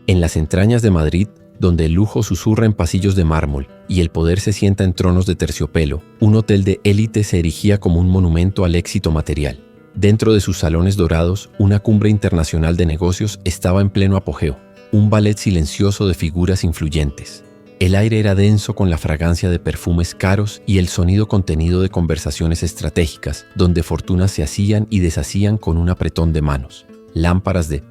En las entrañas de Madrid, donde el lujo susurra en pasillos de mármol y el poder se sienta en tronos de terciopelo, un hotel de élite se erigía como un monumento al éxito material. Dentro de sus salones dorados, una cumbre internacional de negocios estaba en pleno apogeo, un ballet silencioso de figuras influyentes. El aire era denso con la fragancia de perfumes caros y el sonido contenido de conversaciones estratégicas, donde fortunas se hacían y deshacían con un apretón de manos. Lámparas de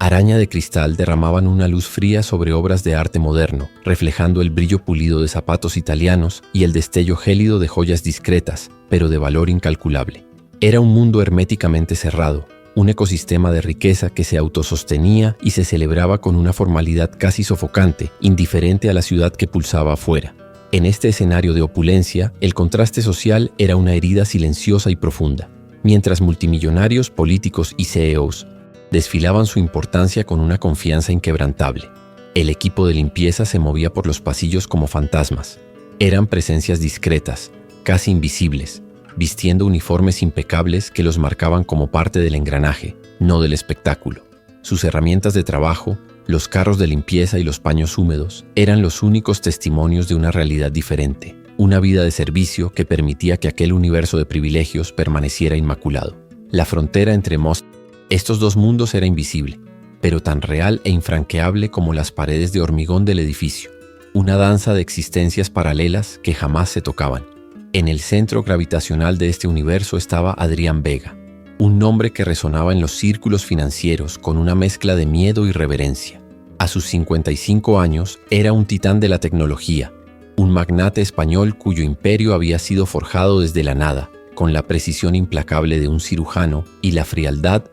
araña de cristal derramaban una luz fría sobre obras de arte moderno, reflejando el brillo pulido de zapatos italianos y el destello gélido de joyas discretas, pero de valor incalculable. Era un mundo herméticamente cerrado, un ecosistema de riqueza que se autosostenía y se celebraba con una formalidad casi sofocante, indiferente a la ciudad que pulsaba afuera. En este escenario de opulencia, el contraste social era una herida silenciosa y profunda. Mientras multimillonarios, políticos y CEOs desfilaban su importancia con una confianza inquebrantable, el equipo de limpieza se movía por los pasillos como fantasmas. Eran presencias discretas, casi invisibles, vistiendo uniformes impecables que los marcaban como parte del engranaje, no del espectáculo. Sus herramientas de trabajo, los carros de limpieza y los paños húmedos, eran los únicos testimonios de una realidad diferente, una vida de servicio que permitía que aquel universo de privilegios permaneciera inmaculado. La frontera entre estos dos mundos era invisible, pero tan real e infranqueable como las paredes de hormigón del edificio, una danza de existencias paralelas que jamás se tocaban. En el centro gravitacional de este universo estaba Adrián Vega, un nombre que resonaba en los círculos financieros con una mezcla de miedo y reverencia. A sus 55 años era un titán de la tecnología, un magnate español cuyo imperio había sido forjado desde la nada, con la precisión implacable de un cirujano y la frialdad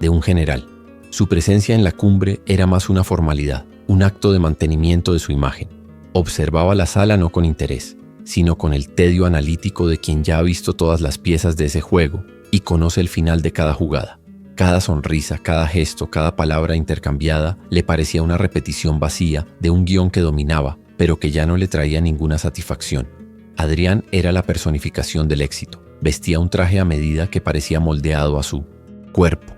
de un general. Su presencia en la cumbre era más una formalidad, un acto de mantenimiento de su imagen. Observaba la sala no con interés, sino con el tedio analítico de quien ya ha visto todas las piezas de ese juego y conoce el final de cada jugada. Cada sonrisa, cada gesto, cada palabra intercambiada le parecía una repetición vacía de un guión que dominaba, pero que ya no le traía ninguna satisfacción. Adrián era la personificación del éxito. Vestía un traje a medida que parecía moldeado a su cuerpo,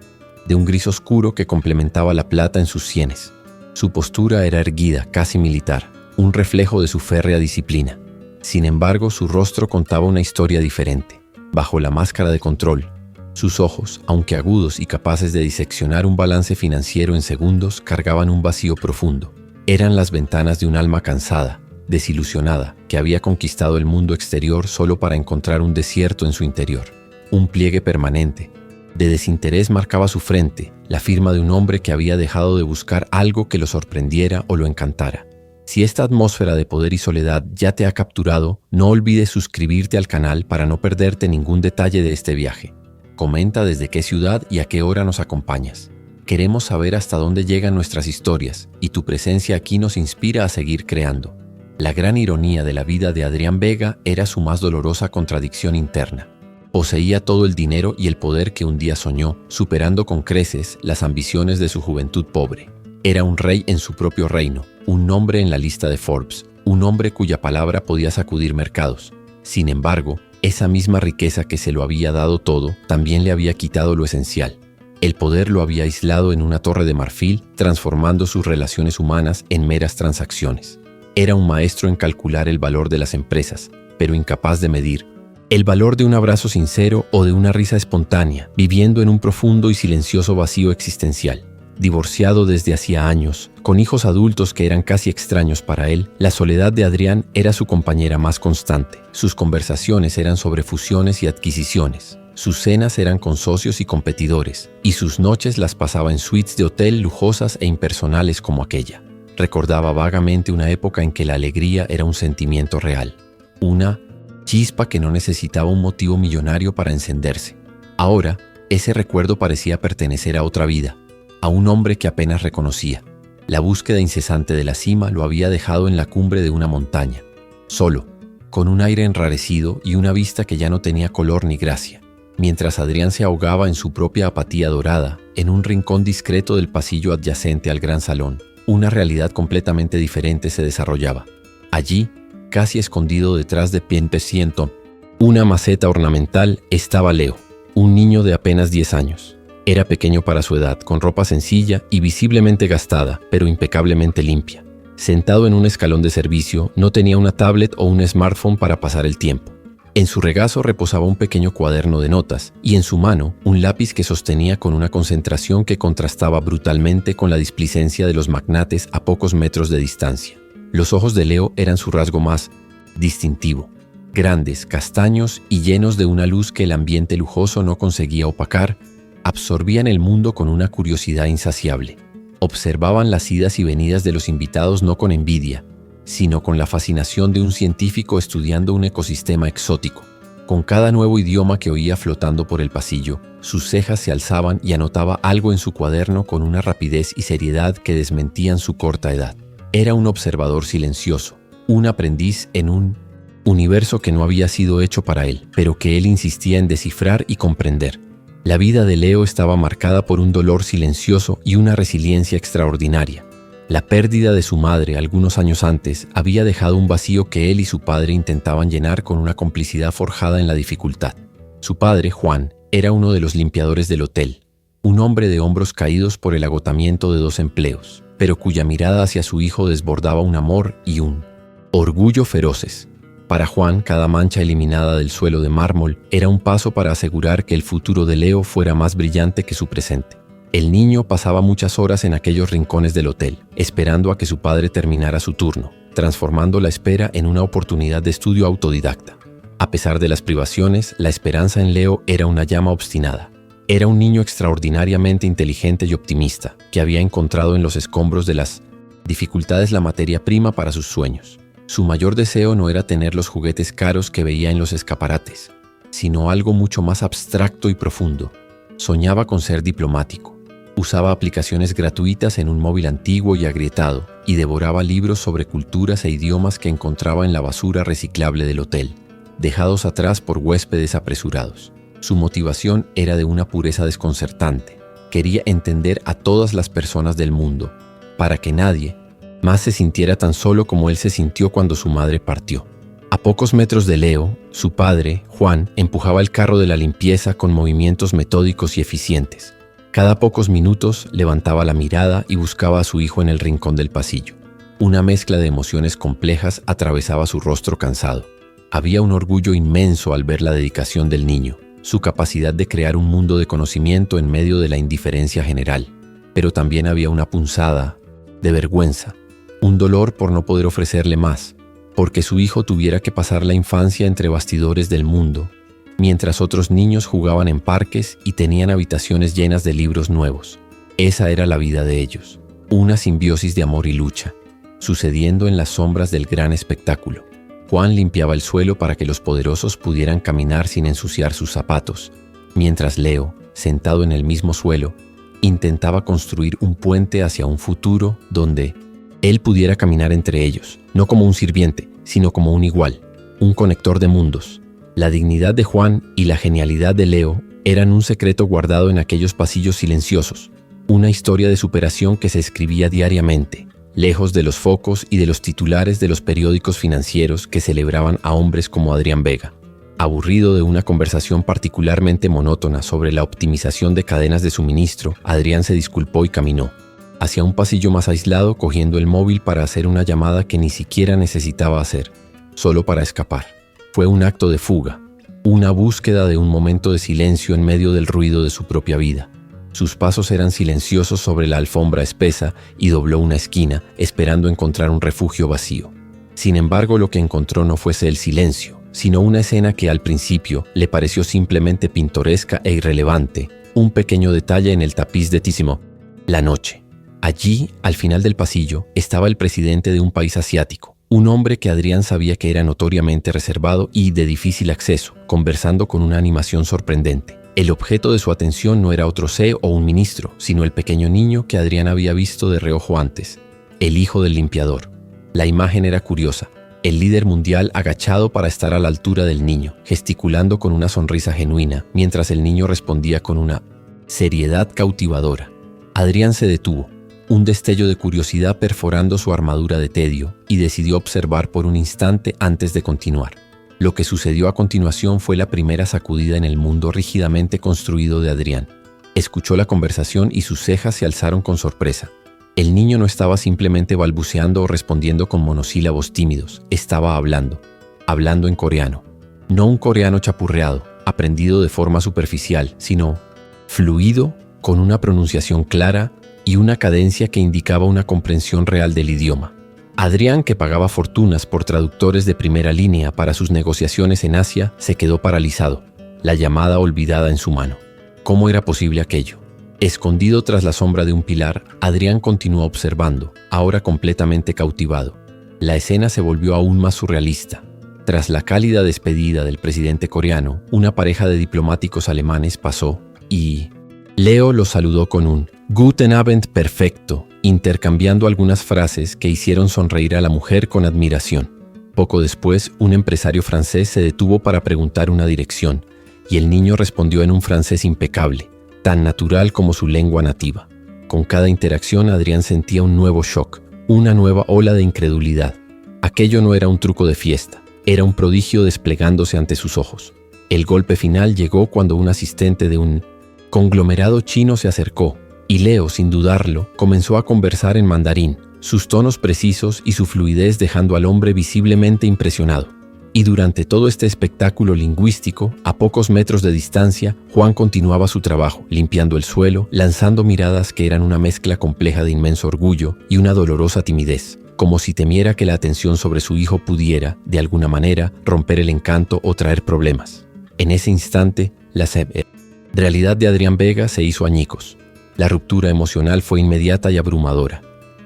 de un gris oscuro que complementaba la plata en sus sienes. Su postura era erguida, casi militar, un reflejo de su férrea disciplina. Sin embargo, su rostro contaba una historia diferente. Bajo la máscara de control, sus ojos, aunque agudos y capaces de diseccionar un balance financiero en segundos, cargaban un vacío profundo. Eran las ventanas de un alma cansada, desilusionada, que había conquistado el mundo exterior solo para encontrar un desierto en su interior. Un pliegue permanente de desinterés marcaba su frente, la firma de un hombre que había dejado de buscar algo que lo sorprendiera o lo encantara. Si esta atmósfera de poder y soledad ya te ha capturado, no olvides suscribirte al canal para no perderte ningún detalle de este viaje. Comenta desde qué ciudad y a qué hora nos acompañas. Queremos saber hasta dónde llegan nuestras historias y tu presencia aquí nos inspira a seguir creando. La gran ironía de la vida de Adrián Vega era su más dolorosa contradicción interna. Poseía todo el dinero y el poder que un día soñó, superando con creces las ambiciones de su juventud pobre. Era un rey en su propio reino, un nombre en la lista de Forbes, un hombre cuya palabra podía sacudir mercados. Sin embargo, esa misma riqueza que se lo había dado todo, también le había quitado lo esencial. El poder lo había aislado en una torre de marfil, transformando sus relaciones humanas en meras transacciones. Era un maestro en calcular el valor de las empresas, pero incapaz de medir el valor de un abrazo sincero o de una risa espontánea, viviendo en un profundo y silencioso vacío existencial. Divorciado desde hacía años, con hijos adultos que eran casi extraños para él, la soledad de Adrián era su compañera más constante. Sus conversaciones eran sobre fusiones y adquisiciones. Sus cenas eran con socios y competidores, y sus noches las pasaba en suites de hotel lujosas e impersonales como aquella. Recordaba vagamente una época en que la alegría era un sentimiento real, una chispa que no necesitaba un motivo millonario para encenderse. Ahora, ese recuerdo parecía pertenecer a otra vida, a un hombre que apenas reconocía. La búsqueda incesante de la cima lo había dejado en la cumbre de una montaña, solo, con un aire enrarecido y una vista que ya no tenía color ni gracia. Mientras Adrián se ahogaba en su propia apatía dorada, en un rincón discreto del pasillo adyacente al gran salón, una realidad completamente diferente se desarrollaba. Allí, casi escondido detrás de Pienteciento, una maceta ornamental, estaba Leo, un niño de apenas 10 años. Era pequeño para su edad, con ropa sencilla y visiblemente gastada, pero impecablemente limpia. Sentado en un escalón de servicio, no tenía una tablet o un smartphone para pasar el tiempo. En su regazo reposaba un pequeño cuaderno de notas y en su mano un lápiz que sostenía con una concentración que contrastaba brutalmente con la displicencia de los magnates a pocos metros de distancia. Los ojos de Leo eran su rasgo más distintivo, grandes, castaños y llenos de una luz que el ambiente lujoso no conseguía opacar. Absorbían el mundo con una curiosidad insaciable. Observaban las idas y venidas de los invitados no con envidia, sino con la fascinación de un científico estudiando un ecosistema exótico. Con cada nuevo idioma que oía flotando por el pasillo, sus cejas se alzaban y anotaba algo en su cuaderno con una rapidez y seriedad que desmentían su corta edad. Era un observador silencioso, un aprendiz en un universo que no había sido hecho para él, pero que él insistía en descifrar y comprender. La vida de Leo estaba marcada por un dolor silencioso y una resiliencia extraordinaria. La pérdida de su madre algunos años antes había dejado un vacío que él y su padre intentaban llenar con una complicidad forjada en la dificultad. Su padre, Juan, era uno de los limpiadores del hotel, un hombre de hombros caídos por el agotamiento de 2 empleos, pero cuya mirada hacia su hijo desbordaba un amor y un orgullo feroces. Para Juan, cada mancha eliminada del suelo de mármol era un paso para asegurar que el futuro de Leo fuera más brillante que su presente. El niño pasaba muchas horas en aquellos rincones del hotel, esperando a que su padre terminara su turno, transformando la espera en una oportunidad de estudio autodidacta. A pesar de las privaciones, la esperanza en Leo era una llama obstinada. Era un niño extraordinariamente inteligente y optimista, que había encontrado en los escombros de las dificultades la materia prima para sus sueños. Su mayor deseo no era tener los juguetes caros que veía en los escaparates, sino algo mucho más abstracto y profundo. Soñaba con ser diplomático. Usaba aplicaciones gratuitas en un móvil antiguo y agrietado y devoraba libros sobre culturas e idiomas que encontraba en la basura reciclable del hotel, dejados atrás por huéspedes apresurados. Su motivación era de una pureza desconcertante. Quería entender a todas las personas del mundo, para que nadie más se sintiera tan solo como él se sintió cuando su madre partió. A pocos metros de Leo, su padre, Juan, empujaba el carro de la limpieza con movimientos metódicos y eficientes. Cada pocos minutos levantaba la mirada y buscaba a su hijo en el rincón del pasillo. Una mezcla de emociones complejas atravesaba su rostro cansado. Había un orgullo inmenso al ver la dedicación del niño, su capacidad de crear un mundo de conocimiento en medio de la indiferencia general. Pero también había una punzada de vergüenza, un dolor por no poder ofrecerle más, porque su hijo tuviera que pasar la infancia entre bastidores del mundo, mientras otros niños jugaban en parques y tenían habitaciones llenas de libros nuevos. Esa era la vida de ellos, una simbiosis de amor y lucha, sucediendo en las sombras del gran espectáculo. Juan limpiaba el suelo para que los poderosos pudieran caminar sin ensuciar sus zapatos, mientras Leo, sentado en el mismo suelo, intentaba construir un puente hacia un futuro donde él pudiera caminar entre ellos, no como un sirviente, sino como un igual, un conector de mundos. La dignidad de Juan y la genialidad de Leo eran un secreto guardado en aquellos pasillos silenciosos, una historia de superación que se escribía diariamente, lejos de los focos y de los titulares de los periódicos financieros que celebraban a hombres como Adrián Vega. Aburrido de una conversación particularmente monótona sobre la optimización de cadenas de suministro, Adrián se disculpó y caminó hacia un pasillo más aislado, cogiendo el móvil para hacer una llamada que ni siquiera necesitaba hacer, solo para escapar. Fue un acto de fuga, una búsqueda de un momento de silencio en medio del ruido de su propia vida. Sus pasos eran silenciosos sobre la alfombra espesa y dobló una esquina, esperando encontrar un refugio vacío. Sin embargo, lo que encontró no fuese el silencio, sino una escena que al principio le pareció simplemente pintoresca e irrelevante, un pequeño detalle en el tapiz de Tissimo: la noche. Allí, al final del pasillo, estaba el presidente de un país asiático, un hombre que Adrián sabía que era notoriamente reservado y de difícil acceso, conversando con una animación sorprendente. El objeto de su atención no era otro CEO o un ministro, sino el pequeño niño que Adrián había visto de reojo antes, el hijo del limpiador. La imagen era curiosa, el líder mundial agachado para estar a la altura del niño, gesticulando con una sonrisa genuina, mientras el niño respondía con una seriedad cautivadora. Adrián se detuvo, un destello de curiosidad perforando su armadura de tedio, y decidió observar por un instante antes de continuar. Lo que sucedió a continuación fue la primera sacudida en el mundo rígidamente construido de Adrián. Escuchó la conversación y sus cejas se alzaron con sorpresa. El niño no estaba simplemente balbuceando o respondiendo con monosílabos tímidos, estaba hablando en coreano. No un coreano chapurreado, aprendido de forma superficial, sino fluido, con una pronunciación clara y una cadencia que indicaba una comprensión real del idioma. Adrián, que pagaba fortunas por traductores de primera línea para sus negociaciones en Asia, se quedó paralizado, la llamada olvidada en su mano. ¿Cómo era posible aquello? Escondido tras la sombra de un pilar, Adrián continuó observando, ahora completamente cautivado. La escena se volvió aún más surrealista. Tras la cálida despedida del presidente coreano, una pareja de diplomáticos alemanes pasó y Leo los saludó con un Guten Abend perfecto, intercambiando algunas frases que hicieron sonreír a la mujer con admiración. Poco después, un empresario francés se detuvo para preguntar una dirección, y el niño respondió en un francés impecable, tan natural como su lengua nativa. Con cada interacción, Adrián sentía un nuevo shock, una nueva ola de incredulidad. Aquello no era un truco de fiesta, era un prodigio desplegándose ante sus ojos. El golpe final llegó cuando un asistente de un conglomerado chino se acercó, y Leo, sin dudarlo, comenzó a conversar en mandarín, sus tonos precisos y su fluidez dejando al hombre visiblemente impresionado. Y durante todo este espectáculo lingüístico, a pocos metros de distancia, Juan continuaba su trabajo, limpiando el suelo, lanzando miradas que eran una mezcla compleja de inmenso orgullo y una dolorosa timidez, como si temiera que la atención sobre su hijo pudiera, de alguna manera, romper el encanto o traer problemas. En ese instante, la realidad de Adrián Vega se hizo añicos. La ruptura emocional fue inmediata y abrumadora.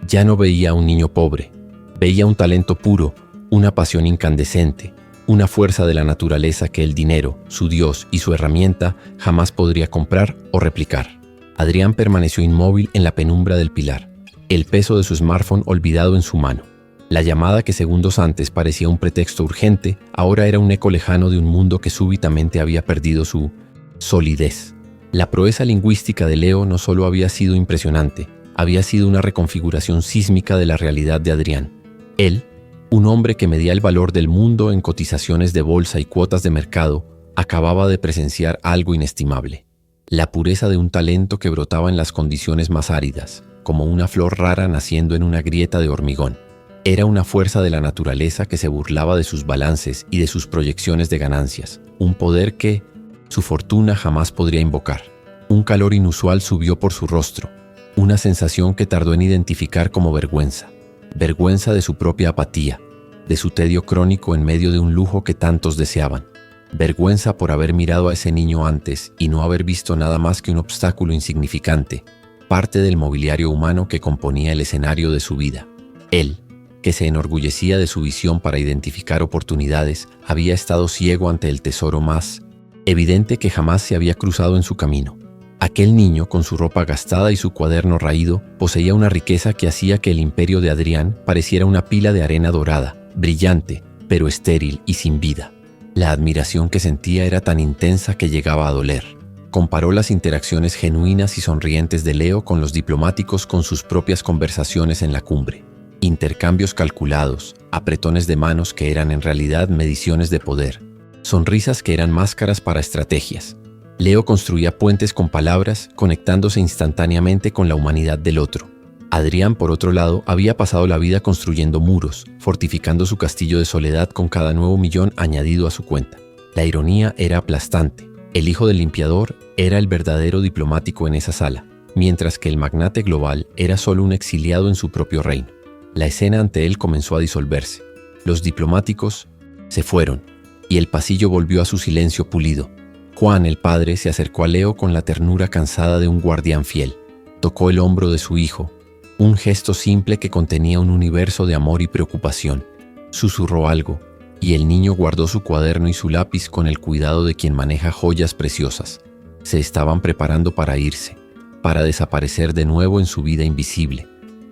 Ya no veía a un niño pobre, veía un talento puro, una pasión incandescente, una fuerza de la naturaleza que el dinero, su Dios y su herramienta jamás podría comprar o replicar. Adrián permaneció inmóvil en la penumbra del pilar, el peso de su smartphone olvidado en su mano. La llamada que segundos antes parecía un pretexto urgente, ahora era un eco lejano de un mundo que súbitamente había perdido su solidez. La proeza lingüística de Leo no solo había sido impresionante, había sido una reconfiguración sísmica de la realidad de Adrián. Él, un hombre que medía el valor del mundo en cotizaciones de bolsa y cuotas de mercado, acababa de presenciar algo inestimable. La pureza de un talento que brotaba en las condiciones más áridas, como una flor rara naciendo en una grieta de hormigón. Era una fuerza de la naturaleza que se burlaba de sus balances y de sus proyecciones de ganancias, un poder que su fortuna jamás podría invocar. Un calor inusual subió por su rostro, una sensación que tardó en identificar como vergüenza. Vergüenza de su propia apatía, de su tedio crónico en medio de un lujo que tantos deseaban. Vergüenza por haber mirado a ese niño antes y no haber visto nada más que un obstáculo insignificante, parte del mobiliario humano que componía el escenario de su vida. Él, que se enorgullecía de su visión para identificar oportunidades, había estado ciego ante el tesoro más evidente que jamás se había cruzado en su camino. Aquel niño, con su ropa gastada y su cuaderno raído, poseía una riqueza que hacía que el imperio de Adrián pareciera una pila de arena dorada, brillante, pero estéril y sin vida. La admiración que sentía era tan intensa que llegaba a doler. Comparó las interacciones genuinas y sonrientes de Leo con los diplomáticos con sus propias conversaciones en la cumbre. Intercambios calculados, apretones de manos que eran en realidad mediciones de poder, sonrisas que eran máscaras para estrategias. Leo construía puentes con palabras, conectándose instantáneamente con la humanidad del otro. Adrián, por otro lado, había pasado la vida construyendo muros, fortificando su castillo de soledad con cada nuevo millón añadido a su cuenta. La ironía era aplastante. El hijo del limpiador era el verdadero diplomático en esa sala, mientras que el magnate global era solo un exiliado en su propio reino. La escena ante él comenzó a disolverse. Los diplomáticos se fueron, y el pasillo volvió a su silencio pulido. Juan, el padre, se acercó a Leo con la ternura cansada de un guardián fiel. Tocó el hombro de su hijo, un gesto simple que contenía un universo de amor y preocupación. Susurró algo, y el niño guardó su cuaderno y su lápiz con el cuidado de quien maneja joyas preciosas. Se estaban preparando para irse, para desaparecer de nuevo en su vida invisible,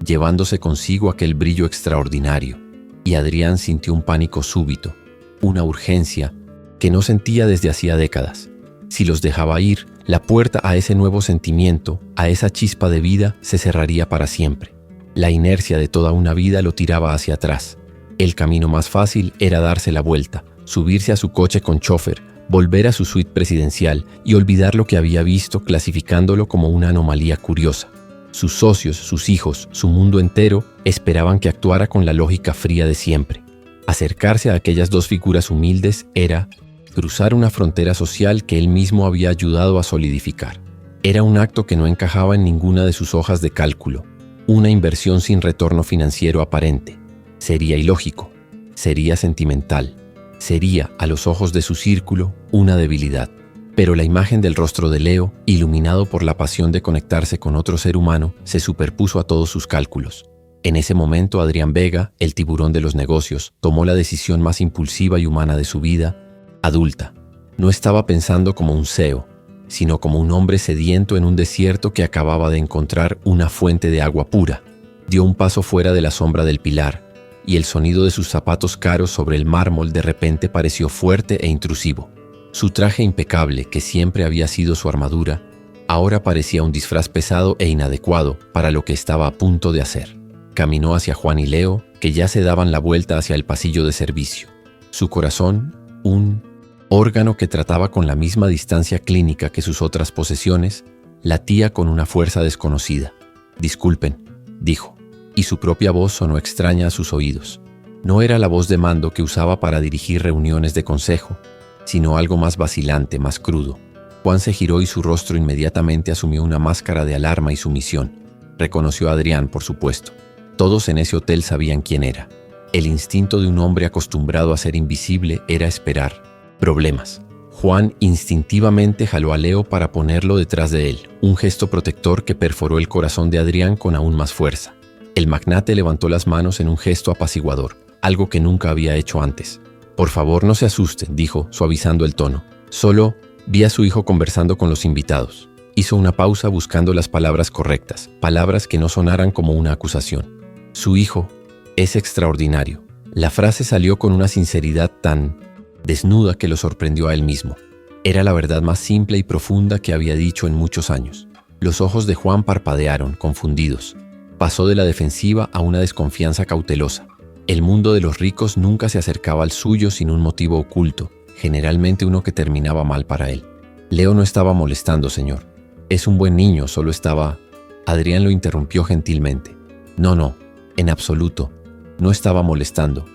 llevándose consigo aquel brillo extraordinario. Y Adrián sintió un pánico súbito, una urgencia que no sentía desde hacía décadas. Si los dejaba ir, la puerta a ese nuevo sentimiento, a esa chispa de vida, se cerraría para siempre. La inercia de toda una vida lo tiraba hacia atrás. El camino más fácil era darse la vuelta, subirse a su coche con chofer, volver a su suite presidencial y olvidar lo que había visto, clasificándolo como una anomalía curiosa. Sus socios, sus hijos, su mundo entero esperaban que actuara con la lógica fría de siempre. Acercarse a aquellas dos figuras humildes era cruzar una frontera social que él mismo había ayudado a solidificar. Era un acto que no encajaba en ninguna de sus hojas de cálculo, una inversión sin retorno financiero aparente. Sería ilógico, sería sentimental, sería, a los ojos de su círculo, una debilidad. Pero la imagen del rostro de Leo, iluminado por la pasión de conectarse con otro ser humano, se superpuso a todos sus cálculos. En ese momento, Adrián Vega, el tiburón de los negocios, tomó la decisión más impulsiva y humana de su vida, adulta. No estaba pensando como un CEO, sino como un hombre sediento en un desierto que acababa de encontrar una fuente de agua pura. Dio un paso fuera de la sombra del pilar, y el sonido de sus zapatos caros sobre el mármol de repente pareció fuerte e intrusivo. Su traje impecable, que siempre había sido su armadura, ahora parecía un disfraz pesado e inadecuado para lo que estaba a punto de hacer. Caminó hacia Juan y Leo, que ya se daban la vuelta hacia el pasillo de servicio. Su corazón, un órgano que trataba con la misma distancia clínica que sus otras posesiones, latía con una fuerza desconocida. «Disculpen», dijo, y su propia voz sonó extraña a sus oídos. No era la voz de mando que usaba para dirigir reuniones de consejo, sino algo más vacilante, más crudo. Juan se giró y su rostro inmediatamente asumió una máscara de alarma y sumisión. Reconoció a Adrián, por supuesto. Todos en ese hotel sabían quién era. El instinto de un hombre acostumbrado a ser invisible era esperar problemas. Juan instintivamente jaló a Leo para ponerlo detrás de él, un gesto protector que perforó el corazón de Adrián con aún más fuerza. El magnate levantó las manos en un gesto apaciguador, algo que nunca había hecho antes. «Por favor, no se asusten», dijo, suavizando el tono. «Solo vi a su hijo conversando con los invitados». Hizo una pausa buscando las palabras correctas, palabras que no sonaran como una acusación. «Su hijo es extraordinario». La frase salió con una sinceridad tan desnuda que lo sorprendió a él mismo. Era la verdad más simple y profunda que había dicho en muchos años. Los ojos de Juan parpadearon, confundidos. Pasó de la defensiva a una desconfianza cautelosa. El mundo de los ricos nunca se acercaba al suyo sin un motivo oculto, generalmente uno que terminaba mal para él. «Leo no estaba molestando, señor. Es un buen niño, solo estaba...» Adrián lo interrumpió gentilmente. «No, en absoluto. No estaba molestando.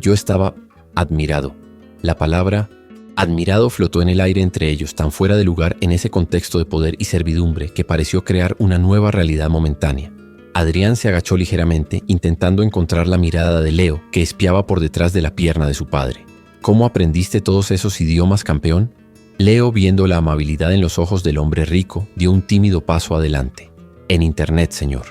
Yo estaba admirado». La palabra admirado flotó en el aire entre ellos, tan fuera de lugar en ese contexto de poder y servidumbre que pareció crear una nueva realidad momentánea. Adrián se agachó ligeramente, intentando encontrar la mirada de Leo, que espiaba por detrás de la pierna de su padre. «¿Cómo aprendiste todos esos idiomas, campeón?» Leo, viendo la amabilidad en los ojos del hombre rico, dio un tímido paso adelante. «En internet, señor.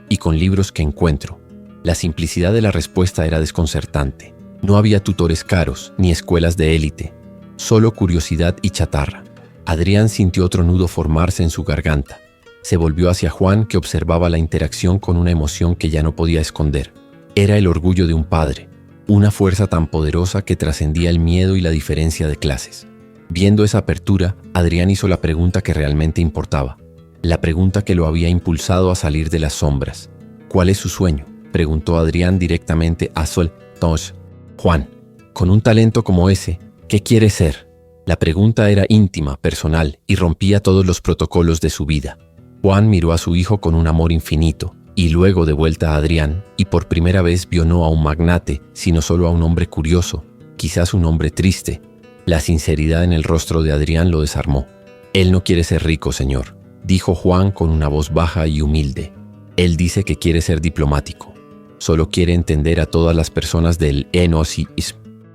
Y con libros que encuentro». La simplicidad de la respuesta era desconcertante. No había tutores caros, ni escuelas de élite. Solo curiosidad y chatarra. Adrián sintió otro nudo formarse en su garganta. Se volvió hacia Juan, que observaba la interacción con una emoción que ya no podía esconder. Era el orgullo de un padre, una fuerza tan poderosa que trascendía el miedo y la diferencia de clases. Viendo esa apertura, Adrián hizo la pregunta que realmente importaba, la pregunta que lo había impulsado a salir de las sombras. «¿Cuál es su sueño?», preguntó Adrián directamente a Sol Tosh. «Juan, con un talento como ese, ¿qué quiere ser?». La pregunta era íntima, personal, y rompía todos los protocolos de su vida. Juan miró a su hijo con un amor infinito, y luego de vuelta a Adrián, y por primera vez vio no a un magnate, sino solo a un hombre curioso, quizás un hombre triste. La sinceridad en el rostro de Adrián lo desarmó. «Él no quiere ser rico, señor», dijo Juan con una voz baja y humilde. «Él dice que quiere ser diplomático. Solo quiere entender a todas las personas del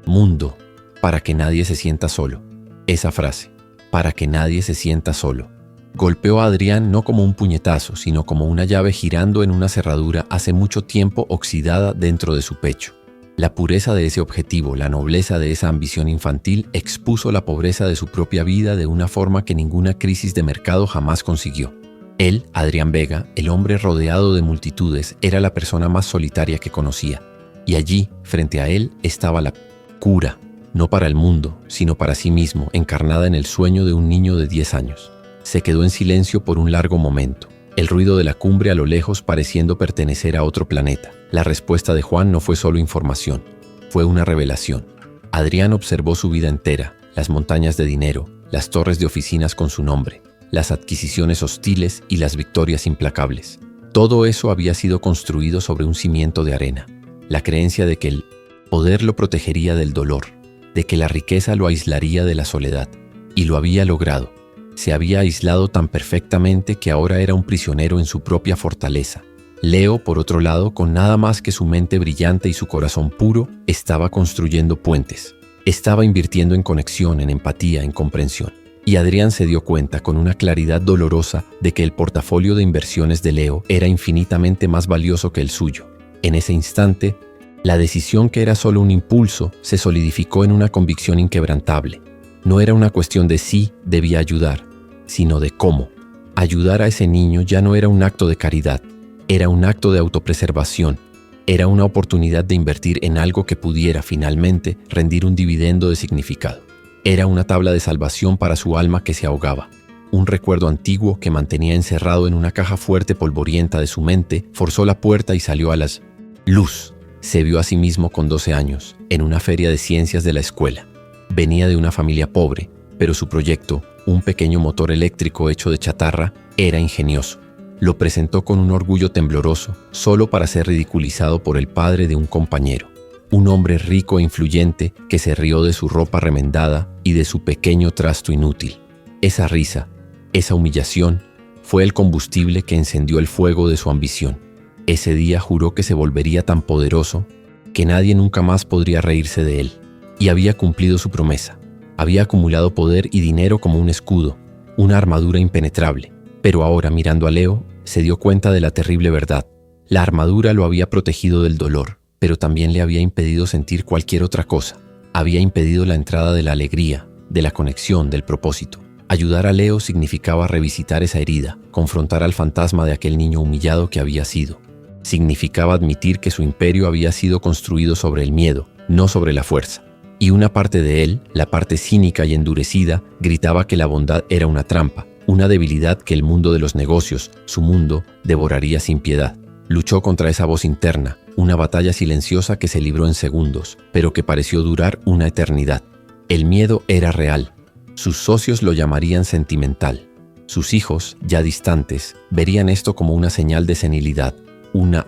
mundo, para que nadie se sienta solo». Esa frase, «para que nadie se sienta solo», golpeó a Adrián no como un puñetazo, sino como una llave girando en una cerradura hace mucho tiempo oxidada dentro de su pecho. La pureza de ese objetivo, la nobleza de esa ambición infantil expuso la pobreza de su propia vida de una forma que ninguna crisis de mercado jamás consiguió. Él, Adrián Vega, el hombre rodeado de multitudes, era la persona más solitaria que conocía. Y allí, frente a él, estaba la cura, no para el mundo, sino para sí mismo, encarnada en el sueño de un niño de 10 años. Se quedó en silencio por un largo momento, el ruido de la cumbre a lo lejos pareciendo pertenecer a otro planeta. La respuesta de Juan no fue solo información, fue una revelación. Adrián observó su vida entera, las montañas de dinero, las torres de oficinas con su nombre, las adquisiciones hostiles y las victorias implacables. Todo eso había sido construido sobre un cimiento de arena. La creencia de que el poder lo protegería del dolor, de que la riqueza lo aislaría de la soledad. Y lo había logrado. Se había aislado tan perfectamente que ahora era un prisionero en su propia fortaleza. Leo, por otro lado, con nada más que su mente brillante y su corazón puro, estaba construyendo puentes. Estaba invirtiendo en conexión, en empatía, en comprensión. Y Adrián se dio cuenta con una claridad dolorosa de que el portafolio de inversiones de Leo era infinitamente más valioso que el suyo. En ese instante, la decisión que era solo un impulso se solidificó en una convicción inquebrantable. No era una cuestión de si debía ayudar, sino de cómo. Ayudar a ese niño ya no era un acto de caridad, era un acto de autopreservación. Era una oportunidad de invertir en algo que pudiera finalmente rendir un dividendo de significado. Era una tabla de salvación para su alma que se ahogaba. Un recuerdo antiguo que mantenía encerrado en una caja fuerte polvorienta de su mente forzó la puerta y salió a las luz. Se vio a sí mismo con 12 años, en una feria de ciencias de la escuela. Venía de una familia pobre, pero su proyecto, un pequeño motor eléctrico hecho de chatarra, era ingenioso. Lo presentó con un orgullo tembloroso, solo para ser ridiculizado por el padre de un compañero. Un hombre rico e influyente que se rió de su ropa remendada y de su pequeño trasto inútil. Esa risa, esa humillación, fue el combustible que encendió el fuego de su ambición. Ese día juró que se volvería tan poderoso que nadie nunca más podría reírse de él. Y había cumplido su promesa. Había acumulado poder y dinero como un escudo, una armadura impenetrable. Pero ahora, mirando a Leo, se dio cuenta de la terrible verdad. La armadura lo había protegido del dolor, pero también le había impedido sentir cualquier otra cosa. Había impedido la entrada de la alegría, de la conexión, del propósito. Ayudar a Leo significaba revisitar esa herida, confrontar al fantasma de aquel niño humillado que había sido. Significaba admitir que su imperio había sido construido sobre el miedo, no sobre la fuerza. Y una parte de él, la parte cínica y endurecida, gritaba que la bondad era una trampa, una debilidad que el mundo de los negocios, su mundo, devoraría sin piedad. Luchó contra esa voz interna, una batalla silenciosa que se libró en segundos, pero que pareció durar una eternidad. El miedo era real. Sus socios lo llamarían sentimental. Sus hijos, ya distantes, verían esto como una señal de senilidad, una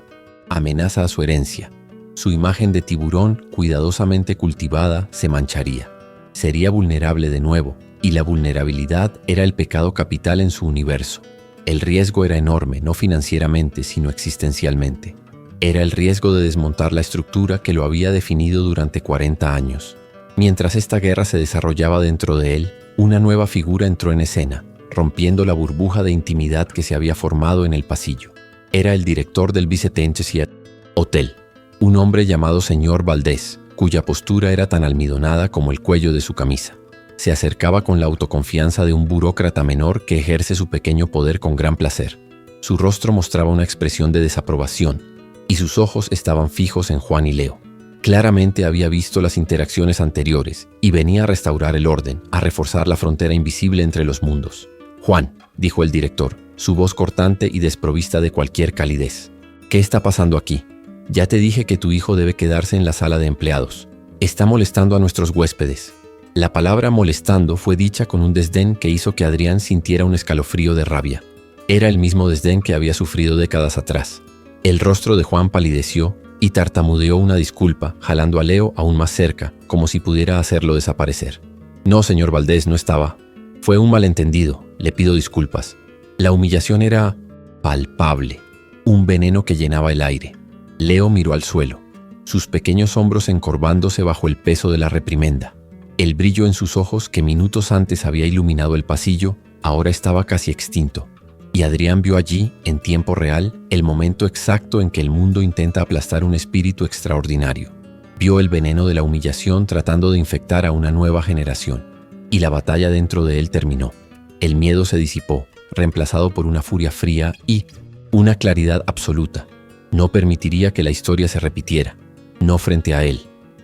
amenaza a su herencia. Su imagen de tiburón, cuidadosamente cultivada, se mancharía. Sería vulnerable de nuevo, y la vulnerabilidad era el pecado capital en su universo. El riesgo era enorme, no financieramente, sino existencialmente. Era el riesgo de desmontar la estructura que lo había definido durante 40 años. Mientras esta guerra se desarrollaba dentro de él, una nueva figura entró en escena, rompiendo la burbuja de intimidad que se había formado en el pasillo. Era el director del Vicetensia Hotel, un hombre llamado señor Valdés, cuya postura era tan almidonada como el cuello de su camisa. Se acercaba con la autoconfianza de un burócrata menor que ejerce su pequeño poder con gran placer. Su rostro mostraba una expresión de desaprobación, y sus ojos estaban fijos en Juan y Leo. Claramente había visto las interacciones anteriores, y venía a restaurar el orden, a reforzar la frontera invisible entre los mundos. «Juan», dijo el director, su voz cortante y desprovista de cualquier calidez. «¿Qué está pasando aquí? Ya te dije que tu hijo debe quedarse en la sala de empleados. Está molestando a nuestros huéspedes». La palabra molestando fue dicha con un desdén que hizo que Adrián sintiera un escalofrío de rabia. Era el mismo desdén que había sufrido décadas atrás. El rostro de Juan palideció y tartamudeó una disculpa, jalando a Leo aún más cerca, como si pudiera hacerlo desaparecer. «No, señor Valdés, no estaba. Fue un malentendido. Le pido disculpas». La humillación era palpable, un veneno que llenaba el aire. Leo miró al suelo, sus pequeños hombros encorvándose bajo el peso de la reprimenda. El brillo en sus ojos, que minutos antes había iluminado el pasillo, ahora estaba casi extinto. Y Adrián vio allí, en tiempo real, el momento exacto en que el mundo intenta aplastar un espíritu extraordinario. Vio el veneno de la humillación tratando de infectar a una nueva generación. Y la batalla dentro de él terminó. El miedo se disipó, reemplazado por una furia fría y una claridad absoluta. No permitiría que la historia se repitiera. No frente a él.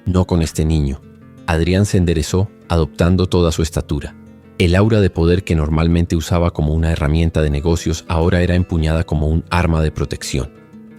No con este niño. Adrián se enderezó, adoptando toda su estatura. El aura de poder que normalmente usaba como una herramienta de negocios ahora era empuñada como un arma de protección.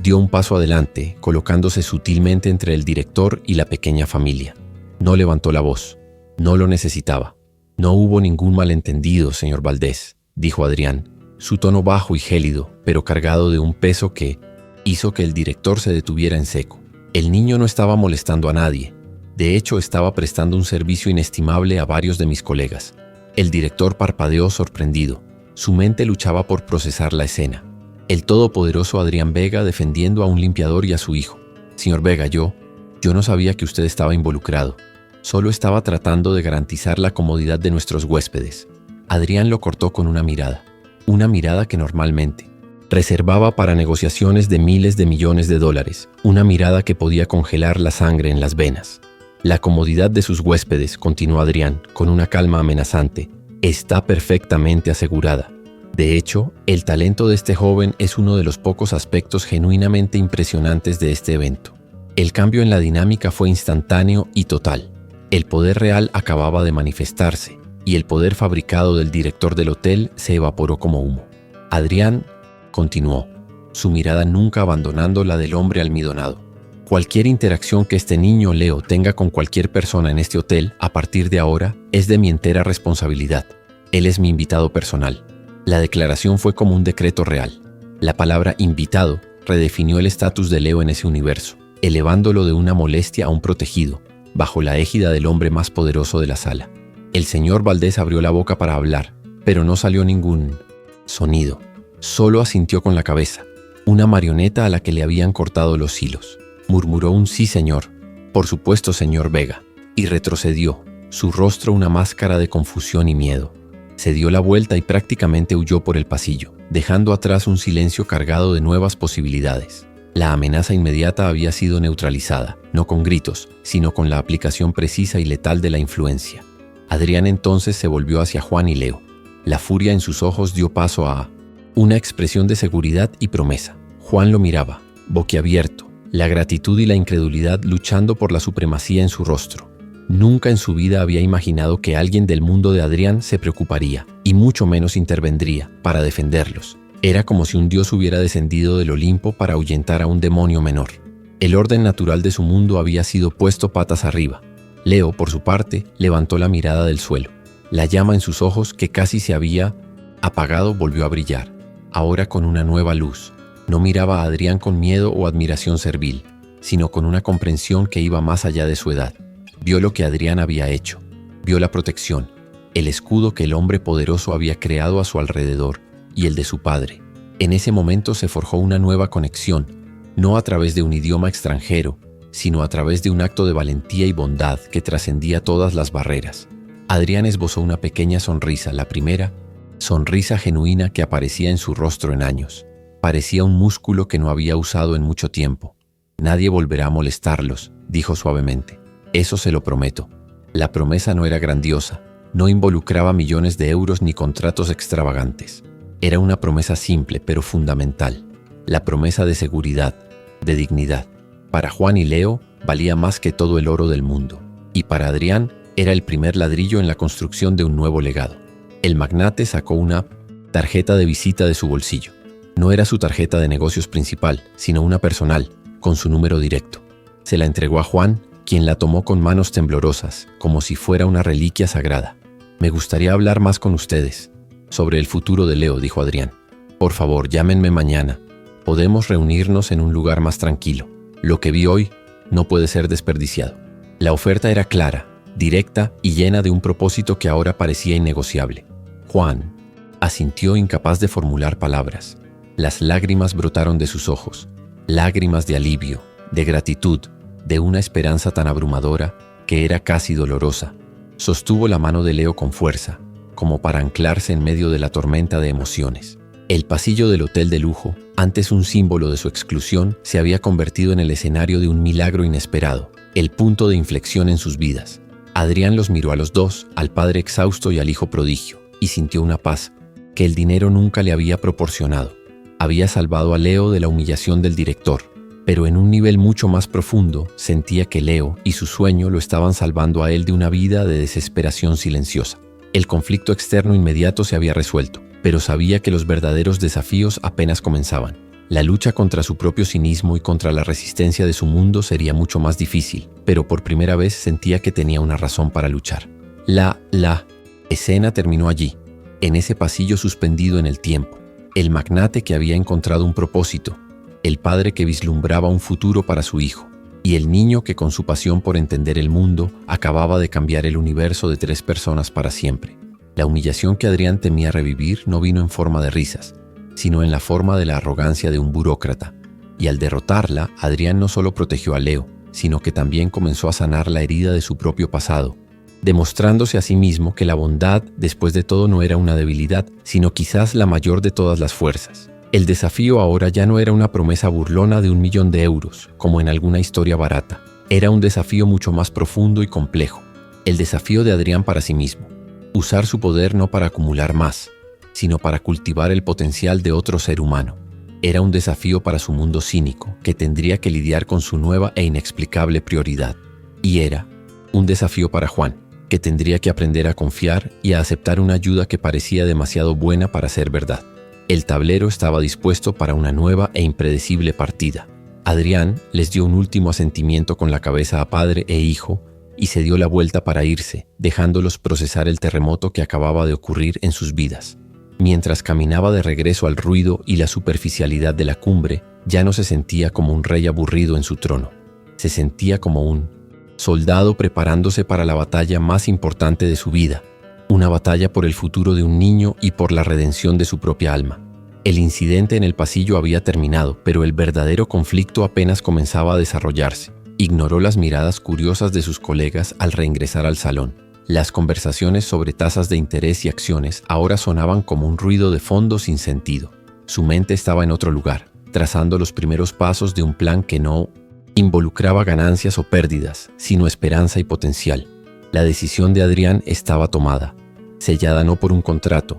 Dio un paso adelante, colocándose sutilmente entre el director y la pequeña familia. No levantó la voz. No lo necesitaba. No hubo ningún malentendido, señor Valdés, dijo Adrián, su tono bajo y gélido, pero cargado de un peso que hizo que el director se detuviera en seco. El niño no estaba molestando a nadie. De hecho, estaba prestando un servicio inestimable a varios de mis colegas. El director parpadeó sorprendido. Su mente luchaba por procesar la escena. El todopoderoso Adrián Vega defendiendo a un limpiador y a su hijo. Señor Vega, yo no sabía que usted estaba involucrado. Solo estaba tratando de garantizar la comodidad de nuestros huéspedes. Adrián lo cortó con una mirada que normalmente reservaba para negociaciones de miles de millones de dólares, una mirada que podía congelar la sangre en las venas. La comodidad de sus huéspedes, continuó Adrián, con una calma amenazante, está perfectamente asegurada. De hecho, el talento de este joven es uno de los pocos aspectos genuinamente impresionantes de este evento. El cambio en la dinámica fue instantáneo y total. El poder real acababa de manifestarse, y el poder fabricado del director del hotel se evaporó como humo. Adrián continuó, su mirada nunca abandonando la del hombre almidonado. Cualquier interacción que este niño Leo tenga con cualquier persona en este hotel, a partir de ahora, es de mi entera responsabilidad. Él es mi invitado personal. La declaración fue como un decreto real. La palabra invitado redefinió el estatus de Leo en ese universo, elevándolo de una molestia a un protegido, bajo la égida del hombre más poderoso de la sala. El señor Valdés abrió la boca para hablar, pero no salió ningún sonido. Solo asintió con la cabeza, una marioneta a la que le habían cortado los hilos. Murmuró un sí, señor. Por supuesto, señor Vega. Y retrocedió, su rostro una máscara de confusión y miedo. Se dio la vuelta y prácticamente huyó por el pasillo, dejando atrás un silencio cargado de nuevas posibilidades. La amenaza inmediata había sido neutralizada, no con gritos, sino con la aplicación precisa y letal de la influencia. Adrián entonces se volvió hacia Juan y Leo. La furia en sus ojos dio paso a una expresión de seguridad y promesa. Juan lo miraba, boquiabierto, la gratitud y la incredulidad luchando por la supremacía en su rostro. Nunca en su vida había imaginado que alguien del mundo de Adrián se preocuparía, y mucho menos intervendría, para defenderlos. Era como si un dios hubiera descendido del Olimpo para ahuyentar a un demonio menor. El orden natural de su mundo había sido puesto patas arriba. Leo, por su parte, levantó la mirada del suelo. La llama en sus ojos, que casi se había apagado, volvió a brillar, ahora con una nueva luz. No miraba a Adrián con miedo o admiración servil, sino con una comprensión que iba más allá de su edad. Vio lo que Adrián había hecho, vio la protección, el escudo que el hombre poderoso había creado a su alrededor y el de su padre. En ese momento se forjó una nueva conexión, no a través de un idioma extranjero, sino a través de un acto de valentía y bondad que trascendía todas las barreras. Adrián esbozó una pequeña sonrisa, la primera sonrisa genuina que aparecía en su rostro en años. Parecía un músculo que no había usado en mucho tiempo. Nadie volverá a molestarlos, dijo suavemente. Eso se lo prometo. La promesa no era grandiosa, no involucraba millones de euros ni contratos extravagantes. Era una promesa simple pero fundamental. La promesa de seguridad, de dignidad. Para Juan y Leo valía más que todo el oro del mundo. Y para Adrián era el primer ladrillo en la construcción de un nuevo legado. El magnate sacó una tarjeta de visita de su bolsillo. No era su tarjeta de negocios principal, sino una personal, con su número directo. Se la entregó a Juan, quien la tomó con manos temblorosas, como si fuera una reliquia sagrada. Me gustaría hablar más con ustedes. Sobre el futuro de Leo, dijo Adrián. Por favor, llámenme mañana. Podemos reunirnos en un lugar más tranquilo. Lo que vi hoy no puede ser desperdiciado. La oferta era clara, directa y llena de un propósito que ahora parecía innegociable. Juan asintió, incapaz de formular palabras. Las lágrimas brotaron de sus ojos, lágrimas de alivio, de gratitud, de una esperanza tan abrumadora que era casi dolorosa. Sostuvo la mano de Leo con fuerza, como para anclarse en medio de la tormenta de emociones. El pasillo del hotel de lujo, antes un símbolo de su exclusión, se había convertido en el escenario de un milagro inesperado, el punto de inflexión en sus vidas. Adrián los miró a los dos, al padre exhausto y al hijo prodigio, y sintió una paz que el dinero nunca le había proporcionado. Había salvado a Leo de la humillación del director, pero en un nivel mucho más profundo sentía que Leo y su sueño lo estaban salvando a él de una vida de desesperación silenciosa. El conflicto externo inmediato se había resuelto, pero sabía que los verdaderos desafíos apenas comenzaban. La lucha contra su propio cinismo y contra la resistencia de su mundo sería mucho más difícil, pero por primera vez sentía que tenía una razón para luchar. La Escena terminó allí, en ese pasillo suspendido en el tiempo. El magnate que había encontrado un propósito, el padre que vislumbraba un futuro para su hijo, y el niño que con su pasión por entender el mundo acababa de cambiar el universo de 3 personas para siempre. La humillación que Adrián temía revivir no vino en forma de risas, sino en la forma de la arrogancia de un burócrata. Y al derrotarla, Adrián no solo protegió a Leo, sino que también comenzó a sanar la herida de su propio pasado, demostrándose a sí mismo que la bondad, después de todo, no era una debilidad, sino quizás la mayor de todas las fuerzas. El desafío ahora ya no era una promesa burlona de 1.000.000 de euros, como en alguna historia barata. Era un desafío mucho más profundo y complejo. El desafío de Adrián para sí mismo. Usar su poder no para acumular más, sino para cultivar el potencial de otro ser humano. Era un desafío para su mundo cínico, que tendría que lidiar con su nueva e inexplicable prioridad. Y era un desafío para Juan, que tendría que aprender a confiar y a aceptar una ayuda que parecía demasiado buena para ser verdad. El tablero estaba dispuesto para una nueva e impredecible partida. Adrián les dio un último asentimiento con la cabeza a padre e hijo y se dio la vuelta para irse, dejándolos procesar el terremoto que acababa de ocurrir en sus vidas. Mientras caminaba de regreso al ruido y la superficialidad de la cumbre, ya no se sentía como un rey aburrido en su trono. Se sentía como un soldado preparándose para la batalla más importante de su vida, una batalla por el futuro de un niño y por la redención de su propia alma. El incidente en el pasillo había terminado, pero el verdadero conflicto apenas comenzaba a desarrollarse. Ignoró las miradas curiosas de sus colegas al reingresar al salón. Las conversaciones sobre tasas de interés y acciones ahora sonaban como un ruido de fondo sin sentido. Su mente estaba en otro lugar, trazando los primeros pasos de un plan que no involucraba ganancias o pérdidas, sino esperanza y potencial. La decisión de Adrián estaba tomada, sellada no por un contrato,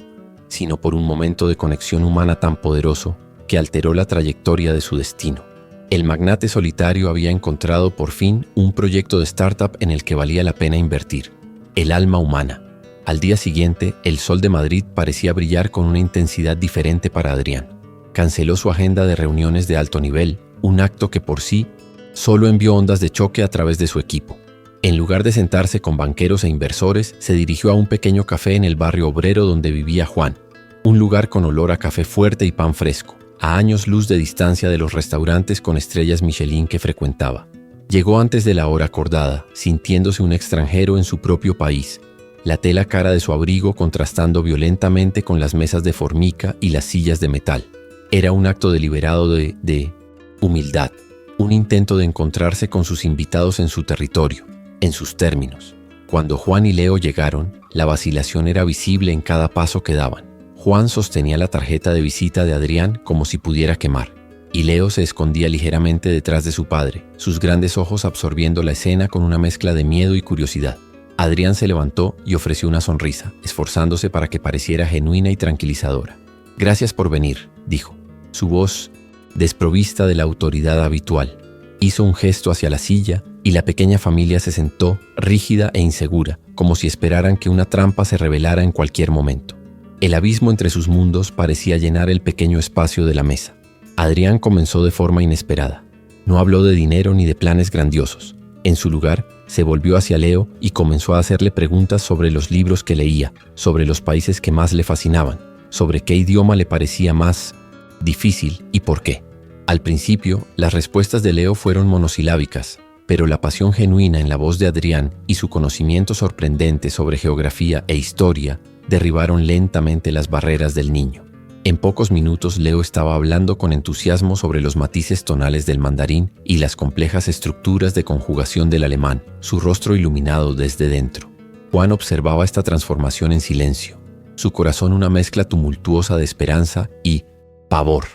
sino por un momento de conexión humana tan poderoso que alteró la trayectoria de su destino. El magnate solitario había encontrado por fin un proyecto de startup en el que valía la pena invertir: el alma humana. Al día siguiente, el sol de Madrid parecía brillar con una intensidad diferente para Adrián. Canceló su agenda de reuniones de alto nivel, un acto que por sí solo envió ondas de choque a través de su equipo. En lugar de sentarse con banqueros e inversores, se dirigió a un pequeño café en el barrio obrero donde vivía Juan, un lugar con olor a café fuerte y pan fresco, a años luz de distancia de los restaurantes con estrellas Michelin que frecuentaba. Llegó antes de la hora acordada, sintiéndose un extranjero en su propio país, la tela cara de su abrigo contrastando violentamente con las mesas de formica y las sillas de metal. Era un acto deliberado de humildad, un intento de encontrarse con sus invitados en su territorio, en sus términos. Cuando Juan y Leo llegaron, la vacilación era visible en cada paso que daban. Juan sostenía la tarjeta de visita de Adrián como si pudiera quemar, y Leo se escondía ligeramente detrás de su padre, sus grandes ojos absorbiendo la escena con una mezcla de miedo y curiosidad. Adrián se levantó y ofreció una sonrisa, esforzándose para que pareciera genuina y tranquilizadora. «Gracias por venir», dijo. Su voz, desprovista de la autoridad habitual, hizo un gesto hacia la silla y la pequeña familia se sentó, rígida e insegura, como si esperaran que una trampa se revelara en cualquier momento. El abismo entre sus mundos parecía llenar el pequeño espacio de la mesa. Adrián comenzó de forma inesperada. No habló de dinero ni de planes grandiosos. En su lugar, se volvió hacia Leo y comenzó a hacerle preguntas sobre los libros que leía, sobre los países que más le fascinaban, sobre qué idioma le parecía más difícil y por qué. Al principio, las respuestas de Leo fueron monosilábicas, pero la pasión genuina en la voz de Adrián y su conocimiento sorprendente sobre geografía e historia derribaron lentamente las barreras del niño. En pocos minutos Leo estaba hablando con entusiasmo sobre los matices tonales del mandarín y las complejas estructuras de conjugación del alemán, su rostro iluminado desde dentro. Juan observaba esta transformación en silencio, su corazón una mezcla tumultuosa de esperanza y pavor.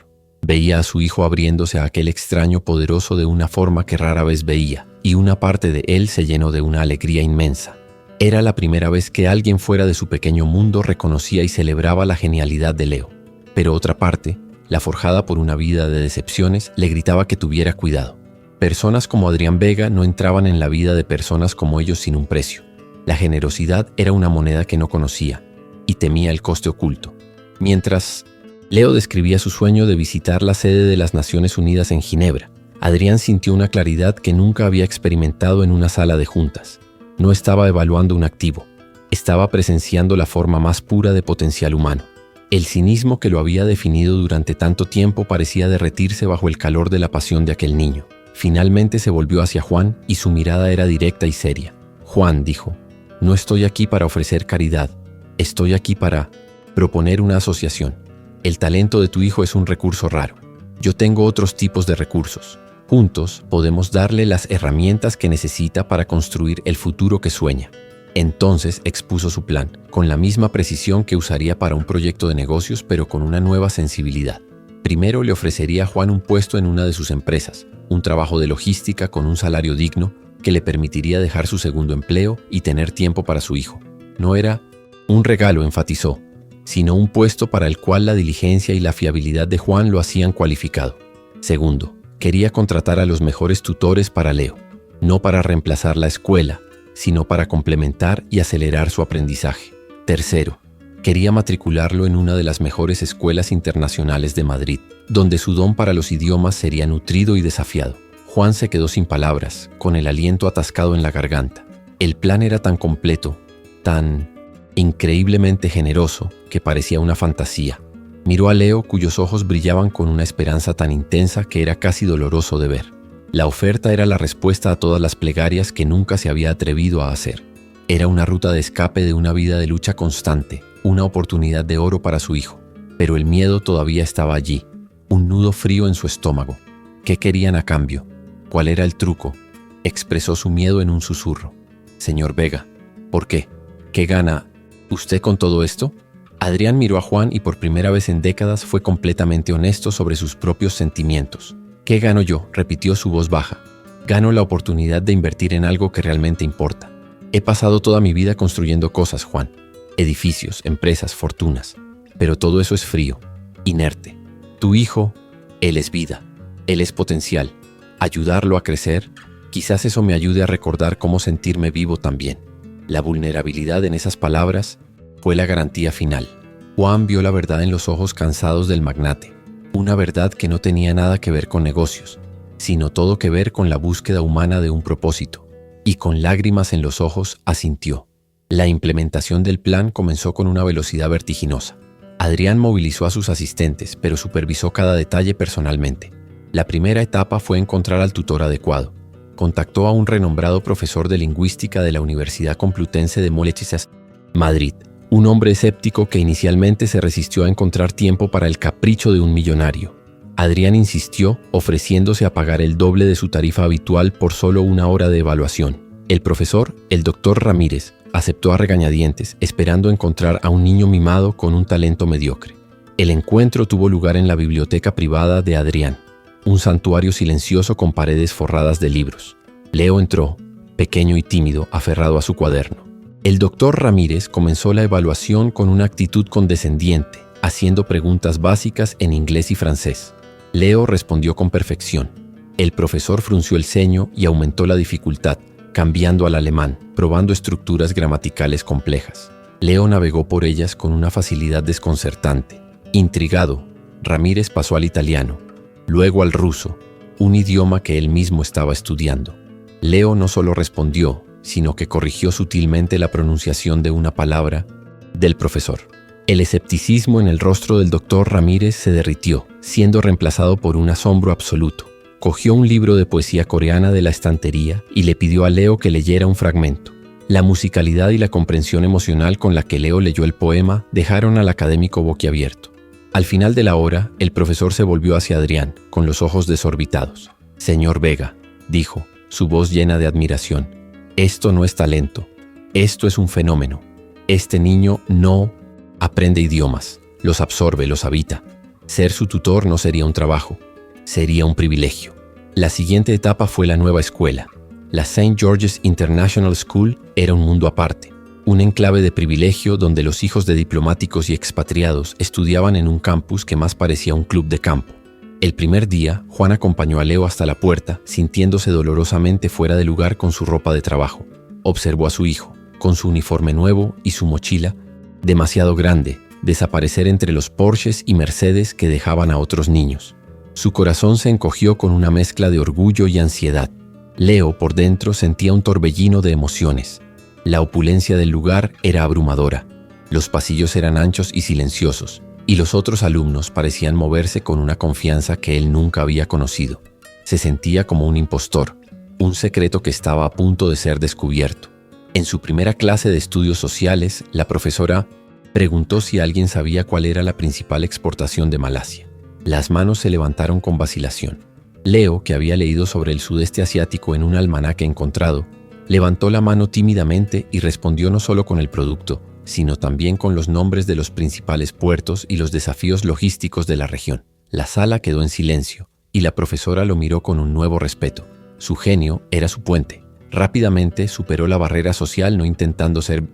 Veía a su hijo abriéndose a aquel extraño poderoso de una forma que rara vez veía, y una parte de él se llenó de una alegría inmensa. Era la primera vez que alguien fuera de su pequeño mundo reconocía y celebraba la genialidad de Leo. Pero otra parte, la forjada por una vida de decepciones, le gritaba que tuviera cuidado. Personas como Adrián Vega no entraban en la vida de personas como ellos sin un precio. La generosidad era una moneda que no conocía, y temía el coste oculto. Mientras Leo describía su sueño de visitar la sede de las Naciones Unidas en Ginebra, Adrián sintió una claridad que nunca había experimentado en una sala de juntas. No estaba evaluando un activo, Estaba presenciando la forma más pura de potencial humano. El cinismo que lo había definido durante tanto tiempo parecía derretirse bajo el calor de la pasión de aquel niño. Finalmente se volvió hacia Juan y su mirada era directa y seria. Juan dijo, no estoy aquí para ofrecer caridad, estoy aquí para proponer una asociación. El talento de tu hijo es un recurso raro. Yo tengo otros tipos de recursos. Juntos podemos darle las herramientas que necesita para construir el futuro que sueña. Entonces expuso su plan, con la misma precisión que usaría para un proyecto de negocios, pero con una nueva sensibilidad. Primero le ofrecería a Juan un puesto en una de sus empresas, un trabajo de logística con un salario digno que le permitiría dejar su segundo empleo y tener tiempo para su hijo. No era un regalo, enfatizó, sino un puesto para el cual la diligencia y la fiabilidad de Juan lo hacían cualificado. Segundo, quería contratar a los mejores tutores para Leo, no para reemplazar la escuela, sino para complementar y acelerar su aprendizaje. Tercero, quería matricularlo en una de las mejores escuelas internacionales de Madrid, donde su don para los idiomas sería nutrido y desafiado. Juan se quedó sin palabras, con el aliento atascado en la garganta. El plan era tan completo, tan increíblemente generoso, que parecía una fantasía. Miró a Leo, cuyos ojos brillaban con una esperanza tan intensa que era casi doloroso de ver. La oferta era la respuesta a todas las plegarias que nunca se había atrevido a hacer. Era una ruta de escape de una vida de lucha constante, una oportunidad de oro para su hijo. Pero el miedo todavía estaba allí, un nudo frío en su estómago. ¿Qué querían a cambio? ¿Cuál era el truco? Expresó su miedo en un susurro. Señor Vega, ¿por qué? ¿Qué gana usted con todo esto? Adrián miró a Juan y por primera vez en décadas fue completamente honesto sobre sus propios sentimientos. ¿Qué gano yo?, repitió su voz baja. Gano la oportunidad de invertir en algo que realmente importa. He pasado toda mi vida construyendo cosas, Juan. Edificios, empresas, fortunas. Pero todo eso es frío, inerte. Tu hijo, él es vida, él es potencial. Ayudarlo a crecer, quizás eso me ayude a recordar cómo sentirme vivo también. La vulnerabilidad en esas palabras fue la garantía final. Juan vio la verdad en los ojos cansados del magnate. Una verdad que no tenía nada que ver con negocios, sino todo que ver con la búsqueda humana de un propósito. Y con lágrimas en los ojos asintió. La implementación del plan comenzó con una velocidad vertiginosa. Adrián movilizó a sus asistentes, pero supervisó cada detalle personalmente. La primera etapa fue encontrar al tutor adecuado. Contactó a un renombrado profesor de lingüística de la Universidad Complutense de Moléchizas, Madrid. Un hombre escéptico que inicialmente se resistió a encontrar tiempo para el capricho de un millonario. Adrián insistió, ofreciéndose a pagar el doble de su tarifa habitual por solo una hora de evaluación. El profesor, el doctor Ramírez, aceptó a regañadientes, esperando encontrar a un niño mimado con un talento mediocre. El encuentro tuvo lugar en la biblioteca privada de Adrián, un santuario silencioso con paredes forradas de libros. Leo entró, pequeño y tímido, aferrado a su cuaderno. El doctor Ramírez comenzó la evaluación con una actitud condescendiente, haciendo preguntas básicas en inglés y francés. Leo respondió con perfección. El profesor frunció el ceño y aumentó la dificultad, cambiando al alemán, probando estructuras gramaticales complejas. Leo navegó por ellas con una facilidad desconcertante. Intrigado, Ramírez pasó al italiano, luego al ruso, un idioma que él mismo estaba estudiando. Leo no solo respondió, sino que corrigió sutilmente la pronunciación de una palabra del profesor. El escepticismo en el rostro del doctor Ramírez se derritió, siendo reemplazado por un asombro absoluto. Cogió un libro de poesía coreana de la estantería y le pidió a Leo que leyera un fragmento. La musicalidad y la comprensión emocional con la que Leo leyó el poema dejaron al académico boquiabierto. Al final de la hora, el profesor se volvió hacia Adrián, con los ojos desorbitados. «Señor Vega», dijo, su voz llena de admiración, «esto no es talento, esto es un fenómeno. Este niño no aprende idiomas, los absorbe, los habita. Ser su tutor no sería un trabajo, sería un privilegio». La siguiente etapa fue la nueva escuela. La St. George's International School era un mundo aparte, un enclave de privilegio donde los hijos de diplomáticos y expatriados estudiaban en un campus que más parecía un club de campo. El primer día, Juan acompañó a Leo hasta la puerta, sintiéndose dolorosamente fuera de lugar con su ropa de trabajo. Observó a su hijo, con su uniforme nuevo y su mochila, demasiado grande, desaparecer entre los Porsches y Mercedes que dejaban a otros niños. Su corazón se encogió con una mezcla de orgullo y ansiedad. Leo, por dentro, sentía un torbellino de emociones. La opulencia del lugar era abrumadora. Los pasillos eran anchos y silenciosos, y los otros alumnos parecían moverse con una confianza que él nunca había conocido. Se sentía como un impostor, un secreto que estaba a punto de ser descubierto. En su primera clase de estudios sociales, la profesora preguntó si alguien sabía cuál era la principal exportación de Malasia. Las manos se levantaron con vacilación. Leo, que había leído sobre el sudeste asiático en un almanaque encontrado, levantó la mano tímidamente y respondió no solo con el producto, sino también con los nombres de los principales puertos y los desafíos logísticos de la región. La sala quedó en silencio, y la profesora lo miró con un nuevo respeto. Su genio era su puente. Rápidamente superó la barrera social, no intentando ser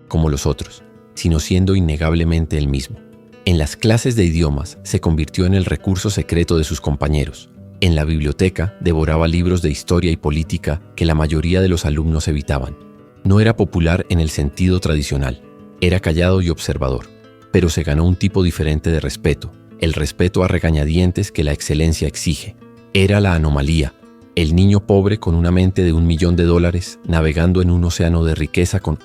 como los otros, sino siendo innegablemente él mismo. En las clases de idiomas se convirtió en el recurso secreto de sus compañeros. En la biblioteca devoraba libros de historia y política que la mayoría de los alumnos evitaban. No era popular en el sentido tradicional, era callado y observador, pero se ganó un tipo diferente de respeto, el respeto a regañadientes que la excelencia exige. Era la anomalía, el niño pobre con una mente de $1.000.000 navegando en un océano de riqueza con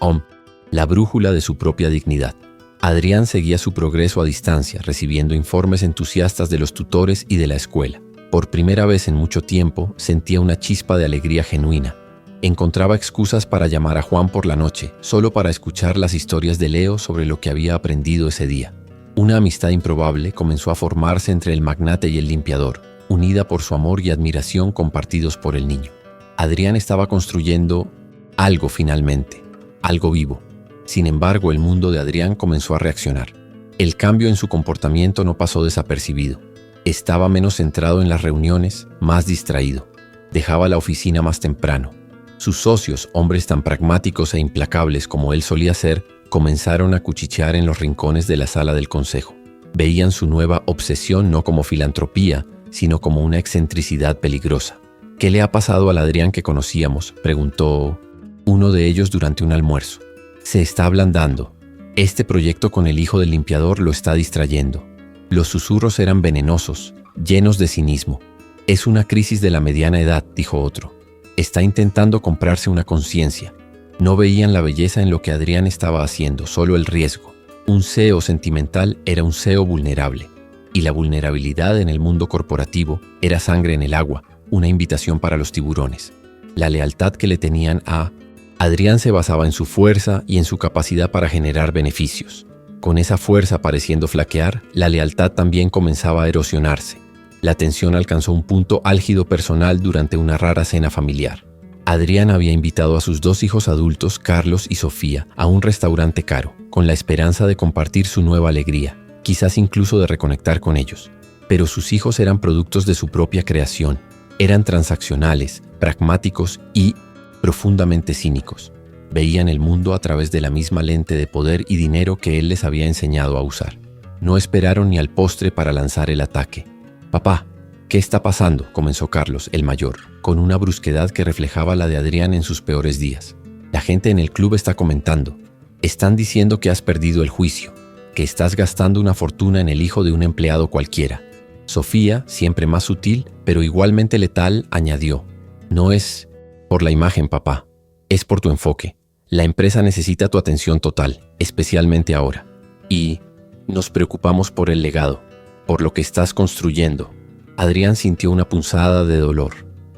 la brújula de su propia dignidad. Adrián seguía su progreso a distancia, recibiendo informes entusiastas de los tutores y de la escuela. Por primera vez en mucho tiempo sentía una chispa de alegría genuina. Encontraba excusas para llamar a Juan por la noche, solo para escuchar las historias de Leo sobre lo que había aprendido ese día. Una amistad improbable comenzó a formarse entre el magnate y el limpiador, unida por su amor y admiración compartidos por el niño. Adrián estaba construyendo algo finalmente, algo vivo. Sin embargo, el mundo de Adrián comenzó a reaccionar. El cambio en su comportamiento no pasó desapercibido. Estaba menos centrado en las reuniones, más distraído. Dejaba la oficina más temprano. Sus socios, hombres tan pragmáticos e implacables como él solía ser, comenzaron a cuchichear en los rincones de la sala del consejo. Veían su nueva obsesión no como filantropía, sino como una excentricidad peligrosa. ¿Qué le ha pasado al Adrián que conocíamos?, preguntó uno de ellos durante un almuerzo. Se está ablandando. Este proyecto con el hijo del limpiador lo está distrayendo. Los susurros eran venenosos, llenos de cinismo. Es una crisis de la mediana edad, dijo otro. Está intentando comprarse una conciencia. No veían la belleza en lo que Adrián estaba haciendo, solo el riesgo. Un CEO sentimental era un CEO vulnerable. Y la vulnerabilidad en el mundo corporativo era sangre en el agua, una invitación para los tiburones. La lealtad que le tenían a Adrián se basaba en su fuerza y en su capacidad para generar beneficios. Con esa fuerza pareciendo flaquear, la lealtad también comenzaba a erosionarse. La tensión alcanzó un punto álgido personal durante una rara cena familiar. Adrián había invitado a sus 2 hijos adultos, Carlos y Sofía, a un restaurante caro, con la esperanza de compartir su nueva alegría, quizás incluso de reconectar con ellos. Pero sus hijos eran productos de su propia creación. Eran transaccionales, pragmáticos y profundamente cínicos. Veían el mundo a través de la misma lente de poder y dinero que él les había enseñado a usar. No esperaron ni al postre para lanzar el ataque. «Papá, ¿qué está pasando?», comenzó Carlos, el mayor, con una brusquedad que reflejaba la de Adrián en sus peores días. «La gente en el club está comentando. Están diciendo que has perdido el juicio, que estás gastando una fortuna en el hijo de un empleado cualquiera». Sofía, siempre más sutil, pero igualmente letal, añadió: «No es por la imagen, papá. Es por tu enfoque. La empresa necesita tu atención total, especialmente ahora. Y nos preocupamos por el legado, por lo que estás construyendo». Adrián sintió una punzada de dolor.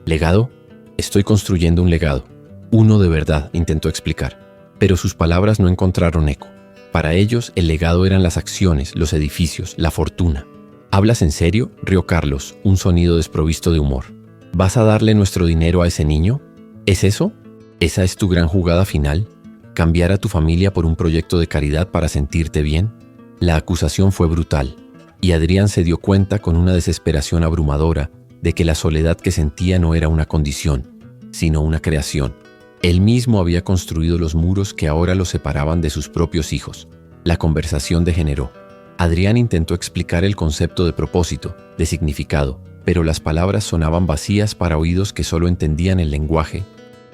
¿Legado? Estoy construyendo un legado. Uno de verdad, intentó explicar. Pero sus palabras no encontraron eco. Para ellos, el legado eran las acciones, los edificios, la fortuna. ¿Hablas en serio?, rió Carlos, un sonido desprovisto de humor. ¿Vas a darle nuestro dinero a ese niño? ¿Es eso? ¿Esa es tu gran jugada final? ¿Cambiar a tu familia por un proyecto de caridad para sentirte bien? La acusación fue brutal, y Adrián se dio cuenta con una desesperación abrumadora de que la soledad que sentía no era una condición, sino una creación. Él mismo había construido los muros que ahora lo separaban de sus propios hijos. La conversación degeneró. Adrián intentó explicar el concepto de propósito, de significado, pero las palabras sonaban vacías para oídos que solo entendían el lenguaje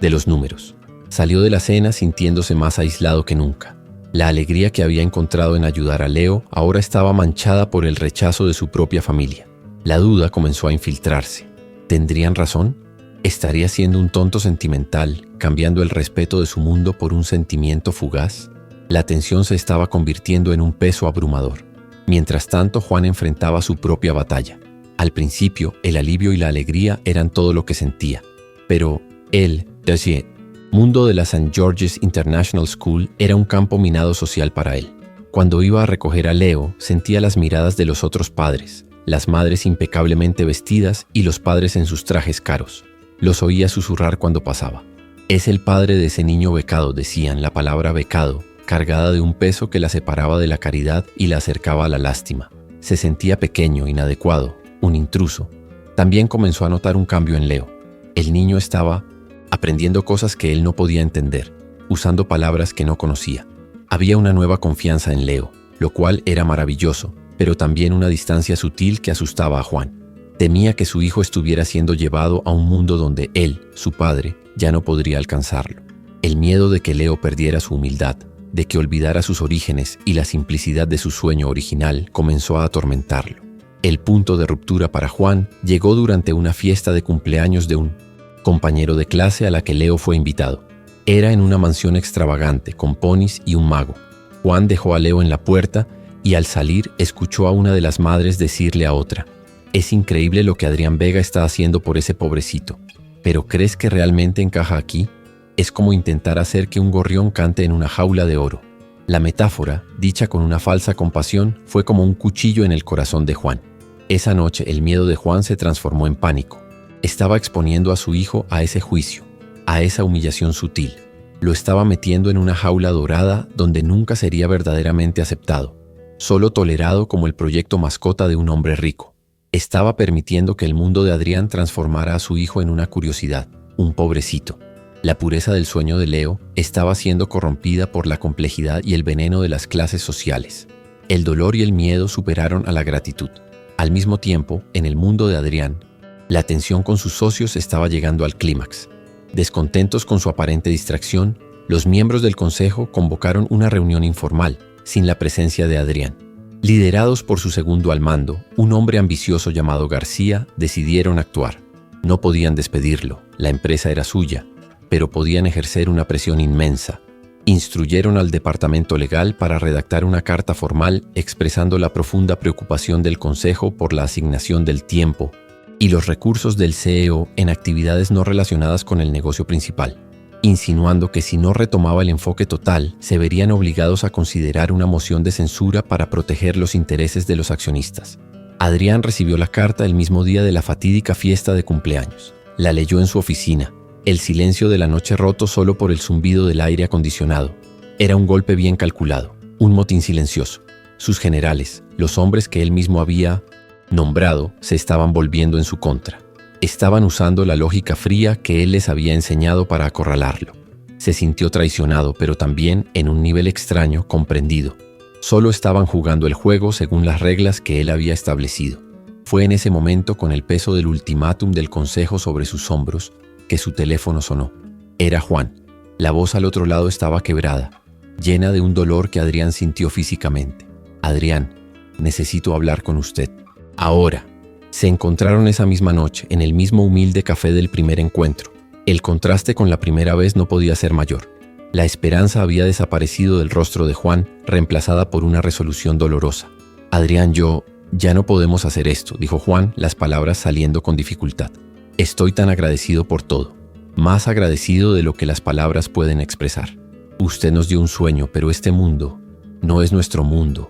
de los números. Salió de la cena sintiéndose más aislado que nunca. La alegría que había encontrado en ayudar a Leo ahora estaba manchada por el rechazo de su propia familia. La duda comenzó a infiltrarse. ¿Tendrían razón? ¿Estaría siendo un tonto sentimental, cambiando el respeto de su mundo por un sentimiento fugaz? La tensión se estaba convirtiendo en un peso abrumador. Mientras tanto, Juan enfrentaba su propia batalla. Al principio, el alivio y la alegría eran todo lo que sentía. Pero el mundo de la St. George's International School era un campo minado social para él. Cuando iba a recoger a Leo, sentía las miradas de los otros padres, las madres impecablemente vestidas y los padres en sus trajes caros. Los oía susurrar cuando pasaba. Es el padre de ese niño becado, decían la palabra becado, cargada de un peso que la separaba de la caridad y la acercaba a la lástima. Se sentía pequeño, inadecuado, un intruso. También comenzó a notar un cambio en Leo. El niño estaba aprendiendo cosas que él no podía entender, usando palabras que no conocía. Había una nueva confianza en Leo, lo cual era maravilloso, pero también una distancia sutil que asustaba a Juan. Temía que su hijo estuviera siendo llevado a un mundo donde él, su padre, ya no podría alcanzarlo. El miedo de que Leo perdiera su humildad, de que olvidara sus orígenes y la simplicidad de su sueño original comenzó a atormentarlo. El punto de ruptura para Juan llegó durante una fiesta de cumpleaños de un compañero de clase a la que Leo fue invitado. Era en una mansión extravagante, con ponis y un mago. Juan dejó a Leo en la puerta y al salir escuchó a una de las madres decirle a otra: «Es increíble lo que Adrián Vega está haciendo por ese pobrecito. ¿Pero crees que realmente encaja aquí? Es como intentar hacer que un gorrión cante en una jaula de oro». La metáfora, dicha con una falsa compasión, fue como un cuchillo en el corazón de Juan. Esa noche el miedo de Juan se transformó en pánico. Estaba exponiendo a su hijo a ese juicio, a esa humillación sutil. Lo estaba metiendo en una jaula dorada donde nunca sería verdaderamente aceptado, solo tolerado como el proyecto mascota de un hombre rico. Estaba permitiendo que el mundo de Adrián transformara a su hijo en una curiosidad, un pobrecito. La pureza del sueño de Leo estaba siendo corrompida por la complejidad y el veneno de las clases sociales. El dolor y el miedo superaron a la gratitud. Al mismo tiempo, en el mundo de Adrián, la tensión con sus socios estaba llegando al clímax. Descontentos con su aparente distracción, los miembros del consejo convocaron una reunión informal, sin la presencia de Adrián. Liderados por su segundo al mando, un hombre ambicioso llamado García, decidieron actuar. No podían despedirlo, la empresa era suya, pero podían ejercer una presión inmensa. Instruyeron al departamento legal para redactar una carta formal expresando la profunda preocupación del consejo por la asignación del tiempo y los recursos del CEO en actividades no relacionadas con el negocio principal, insinuando que si no retomaba el enfoque total, se verían obligados a considerar una moción de censura para proteger los intereses de los accionistas. Adrián recibió la carta el mismo día de la fatídica fiesta de cumpleaños. La leyó en su oficina. El silencio de la noche roto solo por el zumbido del aire acondicionado. Era un golpe bien calculado, un motín silencioso. Sus generales, los hombres que él mismo había nombrado, se estaban volviendo en su contra. Estaban usando la lógica fría que él les había enseñado para acorralarlo. Se sintió traicionado, pero también, en un nivel extraño, comprendido. Solo estaban jugando el juego según las reglas que él había establecido. Fue en ese momento, con el peso del ultimátum del consejo sobre sus hombros, que su teléfono sonó. Era Juan. La voz al otro lado estaba quebrada, llena de un dolor que Adrián sintió físicamente. «Adrián, necesito hablar con usted. Ahora». Se encontraron esa misma noche, en el mismo humilde café del primer encuentro. El contraste con la primera vez no podía ser mayor. La esperanza había desaparecido del rostro de Juan, reemplazada por una resolución dolorosa. «Adrián, ya no podemos hacer esto», dijo Juan, las palabras saliendo con dificultad. «Estoy tan agradecido por todo, más agradecido de lo que las palabras pueden expresar. Usted nos dio un sueño, pero este mundo no es nuestro mundo.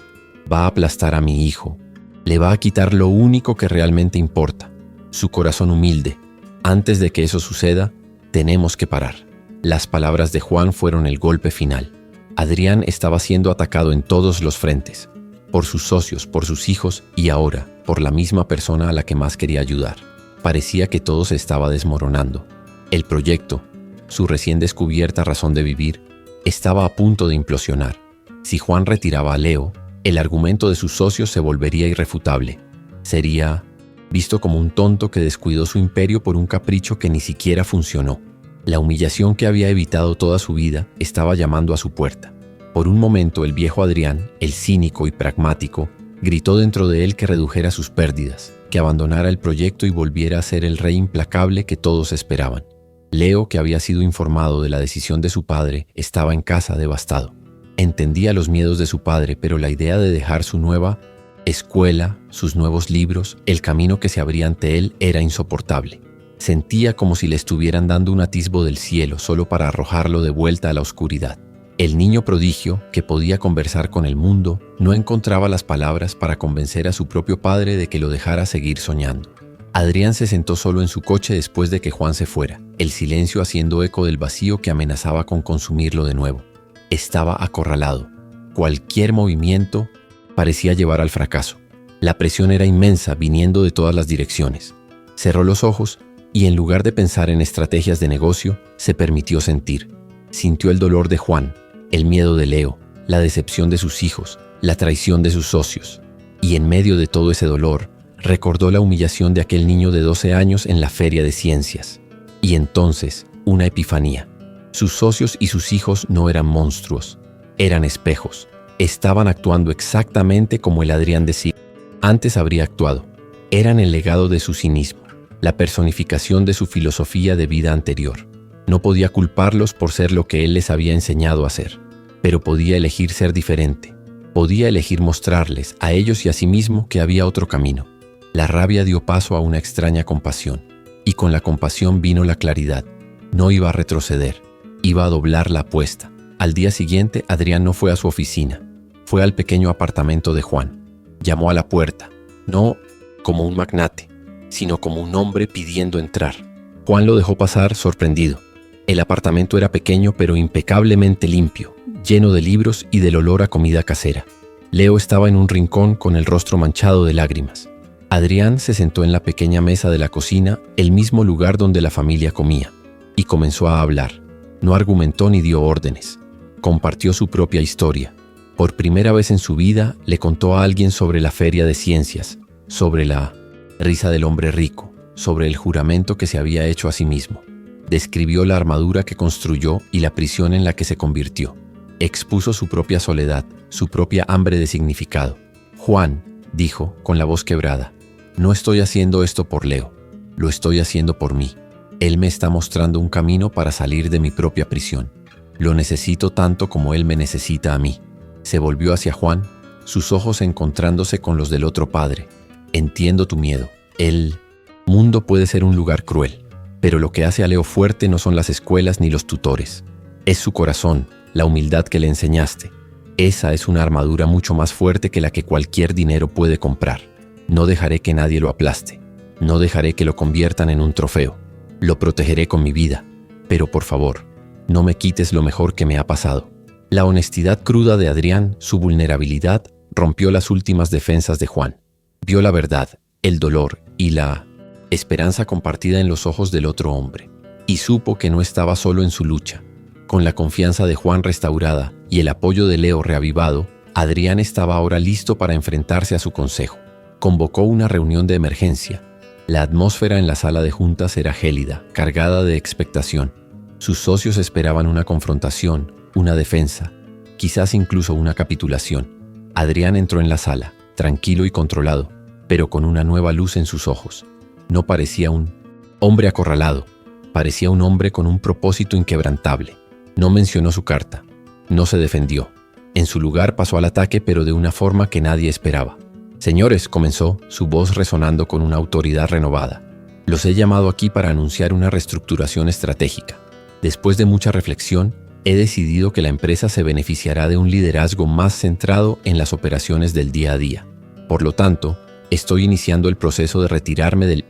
Va a aplastar a mi hijo. Le va a quitar lo único que realmente importa, su corazón humilde. Antes de que eso suceda, tenemos que parar». Las palabras de Juan fueron el golpe final. Adrián estaba siendo atacado en todos los frentes, por sus socios, por sus hijos y ahora, por la misma persona a la que más quería ayudar. Parecía que todo se estaba desmoronando. El proyecto, su recién descubierta razón de vivir, estaba a punto de implosionar. Si Juan retiraba a Leo, el argumento de sus socios se volvería irrefutable. Sería visto como un tonto que descuidó su imperio por un capricho que ni siquiera funcionó. La humillación que había evitado toda su vida estaba llamando a su puerta. Por un momento el viejo Adrián, el cínico y pragmático, gritó dentro de él que redujera sus pérdidas. que abandonara el proyecto y volviera a ser el rey implacable que todos esperaban. Leo, que había sido informado de la decisión de su padre, estaba en casa devastado. Entendía los miedos de su padre, pero la idea de dejar su nueva escuela, sus nuevos libros, el camino que se abría ante él era insoportable. Sentía como si le estuvieran dando un atisbo del cielo solo para arrojarlo de vuelta a la oscuridad. El niño prodigio, que podía conversar con el mundo, no encontraba las palabras para convencer a su propio padre de que lo dejara seguir soñando. Adrián se sentó solo en su coche después de que Juan se fuera, el silencio haciendo eco del vacío que amenazaba con consumirlo de nuevo. Estaba acorralado. Cualquier movimiento parecía llevar al fracaso. La presión era inmensa, viniendo de todas las direcciones. Cerró los ojos y, en lugar de pensar en estrategias de negocio, se permitió sentir. Sintió el dolor de Juan, el miedo de Leo, la decepción de sus hijos, la traición de sus socios. Y en medio de todo ese dolor, recordó la humillación de aquel niño de 12 años en la feria de ciencias. Y entonces, una epifanía. Sus socios y sus hijos no eran monstruos, eran espejos. Estaban actuando exactamente como el Adrián de siglo antes habría actuado. Eran el legado de su cinismo, la personificación de su filosofía de vida anterior. No podía culparlos por ser lo que él les había enseñado a ser, pero podía elegir ser diferente. Podía elegir mostrarles a ellos y a sí mismo que había otro camino. La rabia dio paso a una extraña compasión, y con la compasión vino la claridad. No iba a retroceder, iba a doblar la apuesta. Al día siguiente, Adrián no fue a su oficina, fue al pequeño apartamento de Juan. Llamó a la puerta, no como un magnate, sino como un hombre pidiendo entrar. Juan lo dejó pasar sorprendido. El apartamento era pequeño pero impecablemente limpio, lleno de libros y del olor a comida casera. Leo estaba en un rincón con el rostro manchado de lágrimas. Adrián se sentó en la pequeña mesa de la cocina, el mismo lugar donde la familia comía, y comenzó a hablar. No argumentó ni dio órdenes. Compartió su propia historia. Por primera vez en su vida le contó a alguien sobre la feria de ciencias, sobre la risa del hombre rico, sobre el juramento que se había hecho a sí mismo. Describió la armadura que construyó y la prisión en la que se convirtió. Expuso su propia soledad, su propia hambre de significado. Juan, dijo con la voz quebrada, no estoy haciendo esto por Leo, lo estoy haciendo por mí. Él me está mostrando un camino para salir de mi propia prisión. Lo necesito tanto como él me necesita a mí. Se volvió hacia Juan, sus ojos encontrándose con los del otro padre. Entiendo tu miedo. El mundo puede ser un lugar cruel, pero lo que hace a Leo fuerte no son las escuelas ni los tutores. Es su corazón, la humildad que le enseñaste. Esa es una armadura mucho más fuerte que la que cualquier dinero puede comprar. No dejaré que nadie lo aplaste. No dejaré que lo conviertan en un trofeo. Lo protegeré con mi vida. Pero por favor, no me quites lo mejor que me ha pasado. La honestidad cruda de Adrián, su vulnerabilidad, rompió las últimas defensas de Juan. Vio la verdad, el dolor y la esperanza compartida en los ojos del otro hombre. Y supo que no estaba solo en su lucha. Con la confianza de Juan restaurada y el apoyo de Leo reavivado, Adrián estaba ahora listo para enfrentarse a su consejo. Convocó una reunión de emergencia. La atmósfera en la sala de juntas era gélida, cargada de expectación. Sus socios esperaban una confrontación, una defensa, quizás incluso una capitulación. Adrián entró en la sala, tranquilo y controlado, pero con una nueva luz en sus ojos. No parecía un hombre acorralado, parecía un hombre con un propósito inquebrantable. No mencionó su carta, no se defendió. En su lugar pasó al ataque, pero de una forma que nadie esperaba. Señores, comenzó, su voz resonando con una autoridad renovada. Los he llamado aquí para anunciar una reestructuración estratégica. Después de mucha reflexión, he decidido que la empresa se beneficiará de un liderazgo más centrado en las operaciones del día a día. Por lo tanto, estoy iniciando el proceso de retirarme del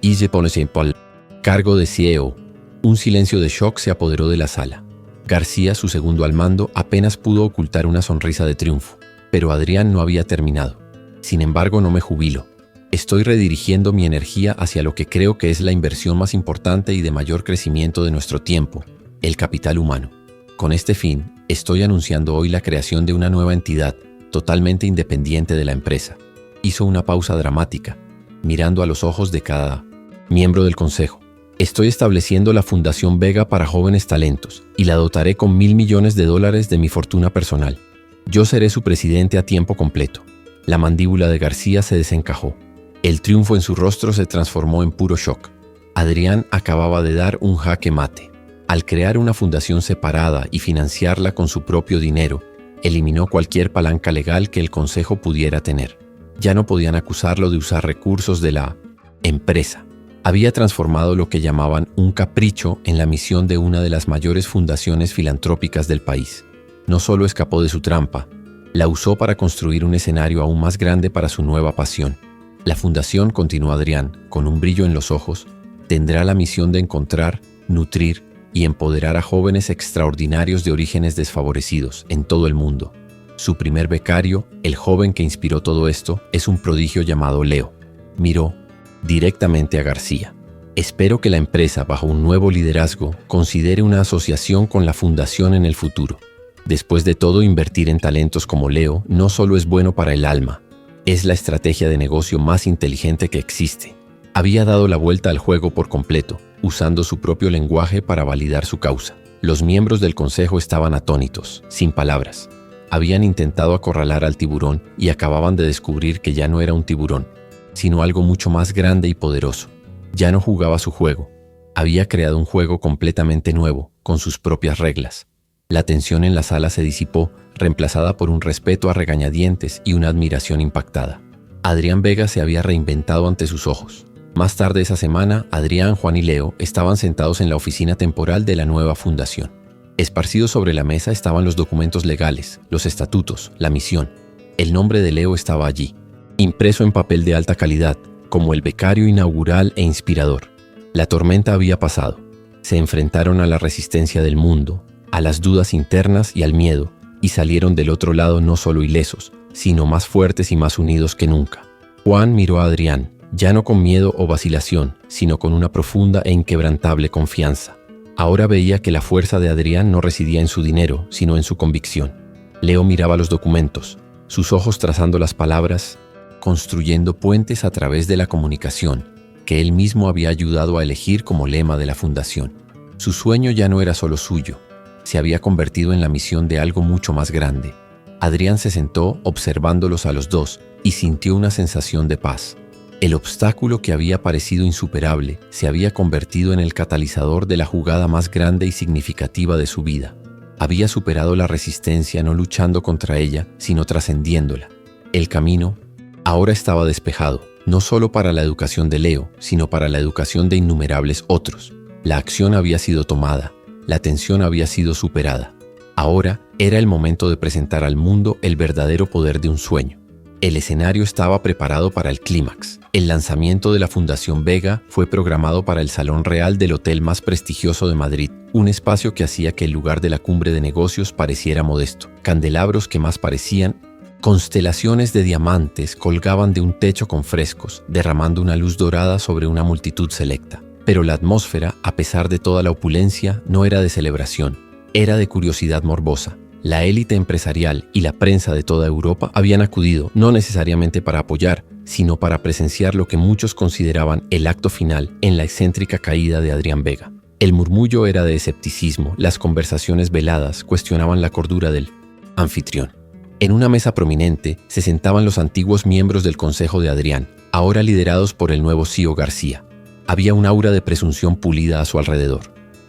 cargo de CEO. Un silencio de shock se apoderó de la sala. García, su segundo al mando, apenas pudo ocultar una sonrisa de triunfo, pero Adrián no había terminado. Sin embargo, no me jubilo. Estoy redirigiendo mi energía hacia lo que creo que es la inversión más importante y de mayor crecimiento de nuestro tiempo, el capital humano. Con este fin, estoy anunciando hoy la creación de una nueva entidad, totalmente independiente de la empresa. Hizo una pausa dramática, mirando a los ojos de cada miembro del consejo. Estoy estableciendo la Fundación Vega para jóvenes talentos y la dotaré con $1.000 millones de mi fortuna personal. Yo seré su presidente a tiempo completo. La mandíbula de García se desencajó. El triunfo en su rostro se transformó en puro shock. Adrián acababa de dar un jaque mate. Al crear una fundación separada y financiarla con su propio dinero, eliminó cualquier palanca legal que el consejo pudiera tener. Ya no podían acusarlo de usar recursos de la empresa. Había transformado lo que llamaban un capricho en la misión de una de las mayores fundaciones filantrópicas del país. No solo escapó de su trampa, la usó para construir un escenario aún más grande para su nueva pasión. La fundación, continuó Adrián, con un brillo en los ojos, tendrá la misión de encontrar, nutrir y empoderar a jóvenes extraordinarios de orígenes desfavorecidos en todo el mundo. Su primer becario, el joven que inspiró todo esto, es un prodigio llamado Leo. Miró directamente a García. Espero que la empresa, bajo un nuevo liderazgo, considere una asociación con la fundación en el futuro. Después de todo, invertir en talentos como Leo no solo es bueno para el alma, es la estrategia de negocio más inteligente que existe. Había dado la vuelta al juego por completo, usando su propio lenguaje para validar su causa. Los miembros del consejo estaban atónitos, sin palabras. Habían intentado acorralar al tiburón y acababan de descubrir que ya no era un tiburón, sino algo mucho más grande y poderoso. Ya no jugaba su juego. Había creado un juego completamente nuevo, con sus propias reglas. La tensión en la sala se disipó, reemplazada por un respeto a regañadientes y una admiración impactada. Adrián Vega se había reinventado ante sus ojos. Más tarde esa semana, Adrián, Juan y Leo estaban sentados en la oficina temporal de la nueva fundación. Esparcidos sobre la mesa estaban los documentos legales, los estatutos, la misión. El nombre de Leo estaba allí, impreso en papel de alta calidad, como el becario inaugural e inspirador. La tormenta había pasado. Se enfrentaron a la resistencia del mundo, a las dudas internas y al miedo, y salieron del otro lado no solo ilesos, sino más fuertes y más unidos que nunca. Juan miró a Adrián, ya no con miedo o vacilación, sino con una profunda e inquebrantable confianza. Ahora veía que la fuerza de Adrián no residía en su dinero, sino en su convicción. Leo miraba los documentos, sus ojos trazando las palabras, construyendo puentes a través de la comunicación, que él mismo había ayudado a elegir como lema de la fundación. Su sueño ya no era solo suyo, se había convertido en la misión de algo mucho más grande. Adrián se sentó observándolos a los dos y sintió una sensación de paz. El obstáculo que había parecido insuperable se había convertido en el catalizador de la jugada más grande y significativa de su vida. Había superado la resistencia no luchando contra ella, sino trascendiéndola. El camino ahora estaba despejado, no solo para la educación de Leo, sino para la educación de innumerables otros. La acción había sido tomada, la tensión había sido superada. Ahora era el momento de presentar al mundo el verdadero poder de un sueño. El escenario estaba preparado para el clímax. El lanzamiento de la Fundación Vega fue programado para el Salón Real del hotel más prestigioso de Madrid, un espacio que hacía que el lugar de la cumbre de negocios pareciera modesto. Candelabros que más parecían constelaciones de diamantes colgaban de un techo con frescos, derramando una luz dorada sobre una multitud selecta. Pero la atmósfera, a pesar de toda la opulencia, no era de celebración, era de curiosidad morbosa. La élite empresarial y la prensa de toda Europa habían acudido no necesariamente para apoyar, sino para presenciar lo que muchos consideraban el acto final en la excéntrica caída de Adrián Vega. El murmullo era de escepticismo, las conversaciones veladas cuestionaban la cordura del anfitrión. En una mesa prominente se sentaban los antiguos miembros del consejo de Adrián, ahora liderados por el nuevo CEO García. Había un aura de presunción pulida a su alrededor.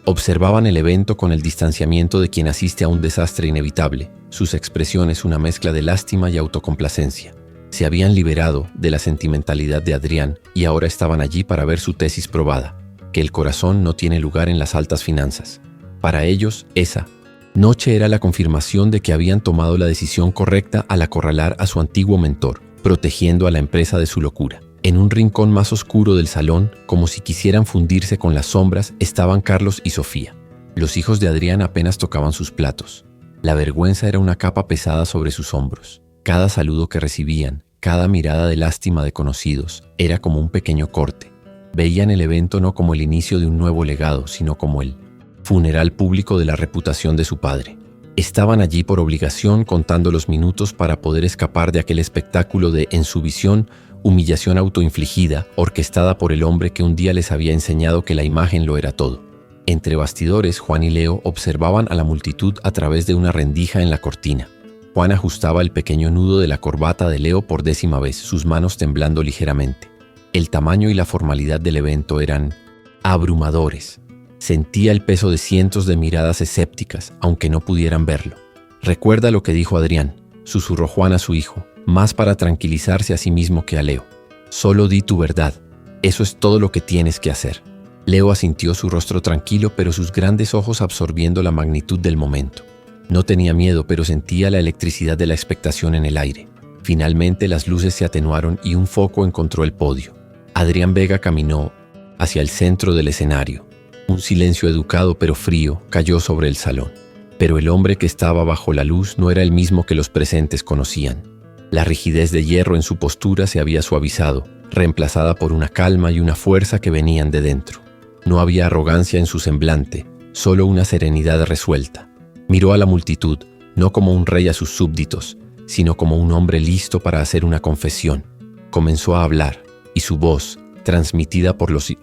Observaban el evento con el distanciamiento de quien asiste a un desastre inevitable, sus expresiones una mezcla de lástima y autocomplacencia. Se habían liberado de la sentimentalidad de Adrián y ahora estaban allí para ver su tesis probada, que el corazón no tiene lugar en las altas finanzas. Para ellos, esa noche era la confirmación de que habían tomado la decisión correcta al acorralar a su antiguo mentor, protegiendo a la empresa de su locura. En un rincón más oscuro del salón, como si quisieran fundirse con las sombras, estaban Carlos y Sofía. Los hijos de Adrián apenas tocaban sus platos. La vergüenza era una capa pesada sobre sus hombros. Cada saludo que recibían, cada mirada de lástima de conocidos, era como un pequeño corte. Veían el evento no como el inicio de un nuevo legado, sino como el funeral público de la reputación de su padre. Estaban allí por obligación, contando los minutos para poder escapar de aquel espectáculo de, en su visión, humillación autoinfligida, orquestada por el hombre que un día les había enseñado que la imagen lo era todo. Entre bastidores, Juan y Leo observaban a la multitud a través de una rendija en la cortina. Juan ajustaba el pequeño nudo de la corbata de Leo por 10ª vez, sus manos temblando ligeramente. El tamaño y la formalidad del evento eran abrumadores. Sentía el peso de cientos de miradas escépticas, aunque no pudieran verlo. «Recuerda lo que dijo Adrián», susurró Juan a su hijo, más para tranquilizarse a sí mismo que a Leo. «Solo di tu verdad. Eso es todo lo que tienes que hacer». Leo asintió, su rostro tranquilo, pero sus grandes ojos absorbiendo la magnitud del momento. No tenía miedo, pero sentía la electricidad de la expectación en el aire. Finalmente las luces se atenuaron y un foco encontró el podio. Adrián Vega caminó hacia el centro del escenario. Un silencio educado pero frío cayó sobre el salón. Pero el hombre que estaba bajo la luz no era el mismo que los presentes conocían. La rigidez de hierro en su postura se había suavizado, reemplazada por una calma y una fuerza que venían de dentro. No había arrogancia en su semblante, solo una serenidad resuelta. Miró a la multitud, no como un rey a sus súbditos, sino como un hombre listo para hacer una confesión. Comenzó a hablar, y su voz, transmitida por los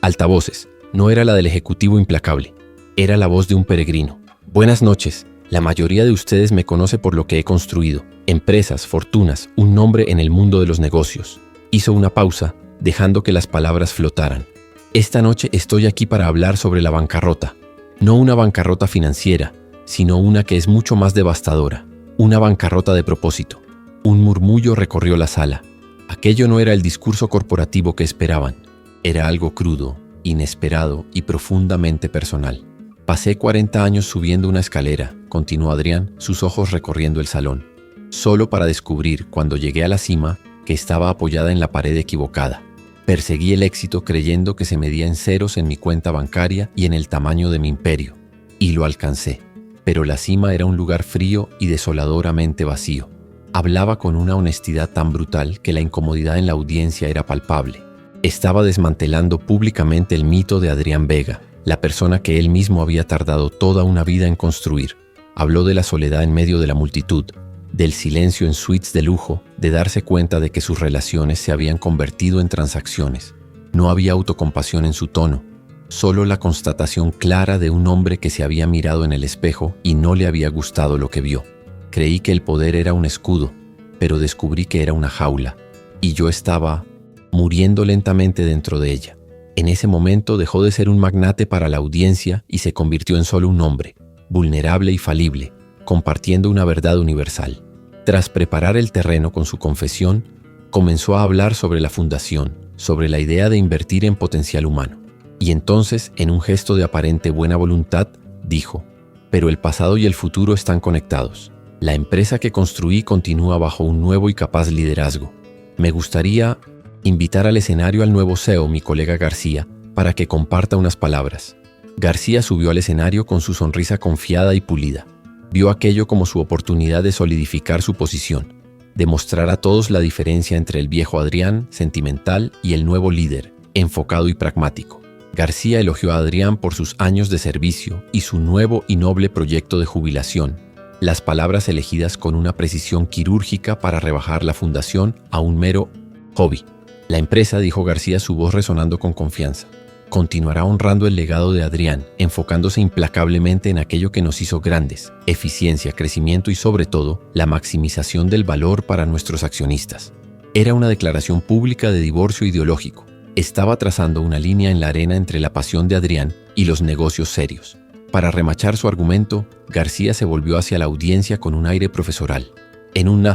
altavoces, no era la del ejecutivo implacable, era la voz de un peregrino. «Buenas noches. La mayoría de ustedes me conoce por lo que he construido. Empresas, fortunas, un nombre en el mundo de los negocios». Hizo una pausa, dejando que las palabras flotaran. «Esta noche estoy aquí para hablar sobre la bancarrota. No una bancarrota financiera, sino una que es mucho más devastadora. Una bancarrota de propósito». Un murmullo recorrió la sala. Aquello no era el discurso corporativo que esperaban. Era algo crudo, inesperado y profundamente personal. «Pasé 40 años subiendo una escalera», continuó Adrián, sus ojos recorriendo el salón, «solo para descubrir, cuando llegué a la cima, que estaba apoyada en la pared equivocada. Perseguí el éxito creyendo que se medía en ceros en mi cuenta bancaria y en el tamaño de mi imperio. Y lo alcancé. Pero la cima era un lugar frío y desoladoramente vacío». Hablaba con una honestidad tan brutal que la incomodidad en la audiencia era palpable. Estaba desmantelando públicamente el mito de Adrián Vega, la persona que él mismo había tardado toda una vida en construir. Habló de la soledad en medio de la multitud, del silencio en suites de lujo, de darse cuenta de que sus relaciones se habían convertido en transacciones. No había autocompasión en su tono, solo la constatación clara de un hombre que se había mirado en el espejo y no le había gustado lo que vio. «Creí que el poder era un escudo, pero descubrí que era una jaula, y yo estaba muriendo lentamente dentro de ella». En ese momento dejó de ser un magnate para la audiencia y se convirtió en solo un hombre, vulnerable y falible, compartiendo una verdad universal. Tras preparar el terreno con su confesión, comenzó a hablar sobre la fundación, sobre la idea de invertir en potencial humano. Y entonces, en un gesto de aparente buena voluntad, dijo: «Pero el pasado y el futuro están conectados. La empresa que construí continúa bajo un nuevo y capaz liderazgo. Me gustaría invitar al escenario al nuevo CEO, mi colega García, para que comparta unas palabras». García subió al escenario con su sonrisa confiada y pulida. Vio aquello como su oportunidad de solidificar su posición, de mostrar a todos la diferencia entre el viejo Adrián, sentimental, y el nuevo líder, enfocado y pragmático. García elogió a Adrián por sus años de servicio y su nuevo y noble proyecto de jubilación, las palabras elegidas con una precisión quirúrgica para rebajar la fundación a un mero hobby. «La empresa», dijo García, su voz resonando con confianza, «continuará honrando el legado de Adrián, enfocándose implacablemente en aquello que nos hizo grandes: eficiencia, crecimiento y, sobre todo, la maximización del valor para nuestros accionistas». Era una declaración pública de divorcio ideológico. Estaba trazando una línea en la arena entre la pasión de Adrián y los negocios serios. Para remachar su argumento, García se volvió hacia la audiencia con un aire profesoral. «En un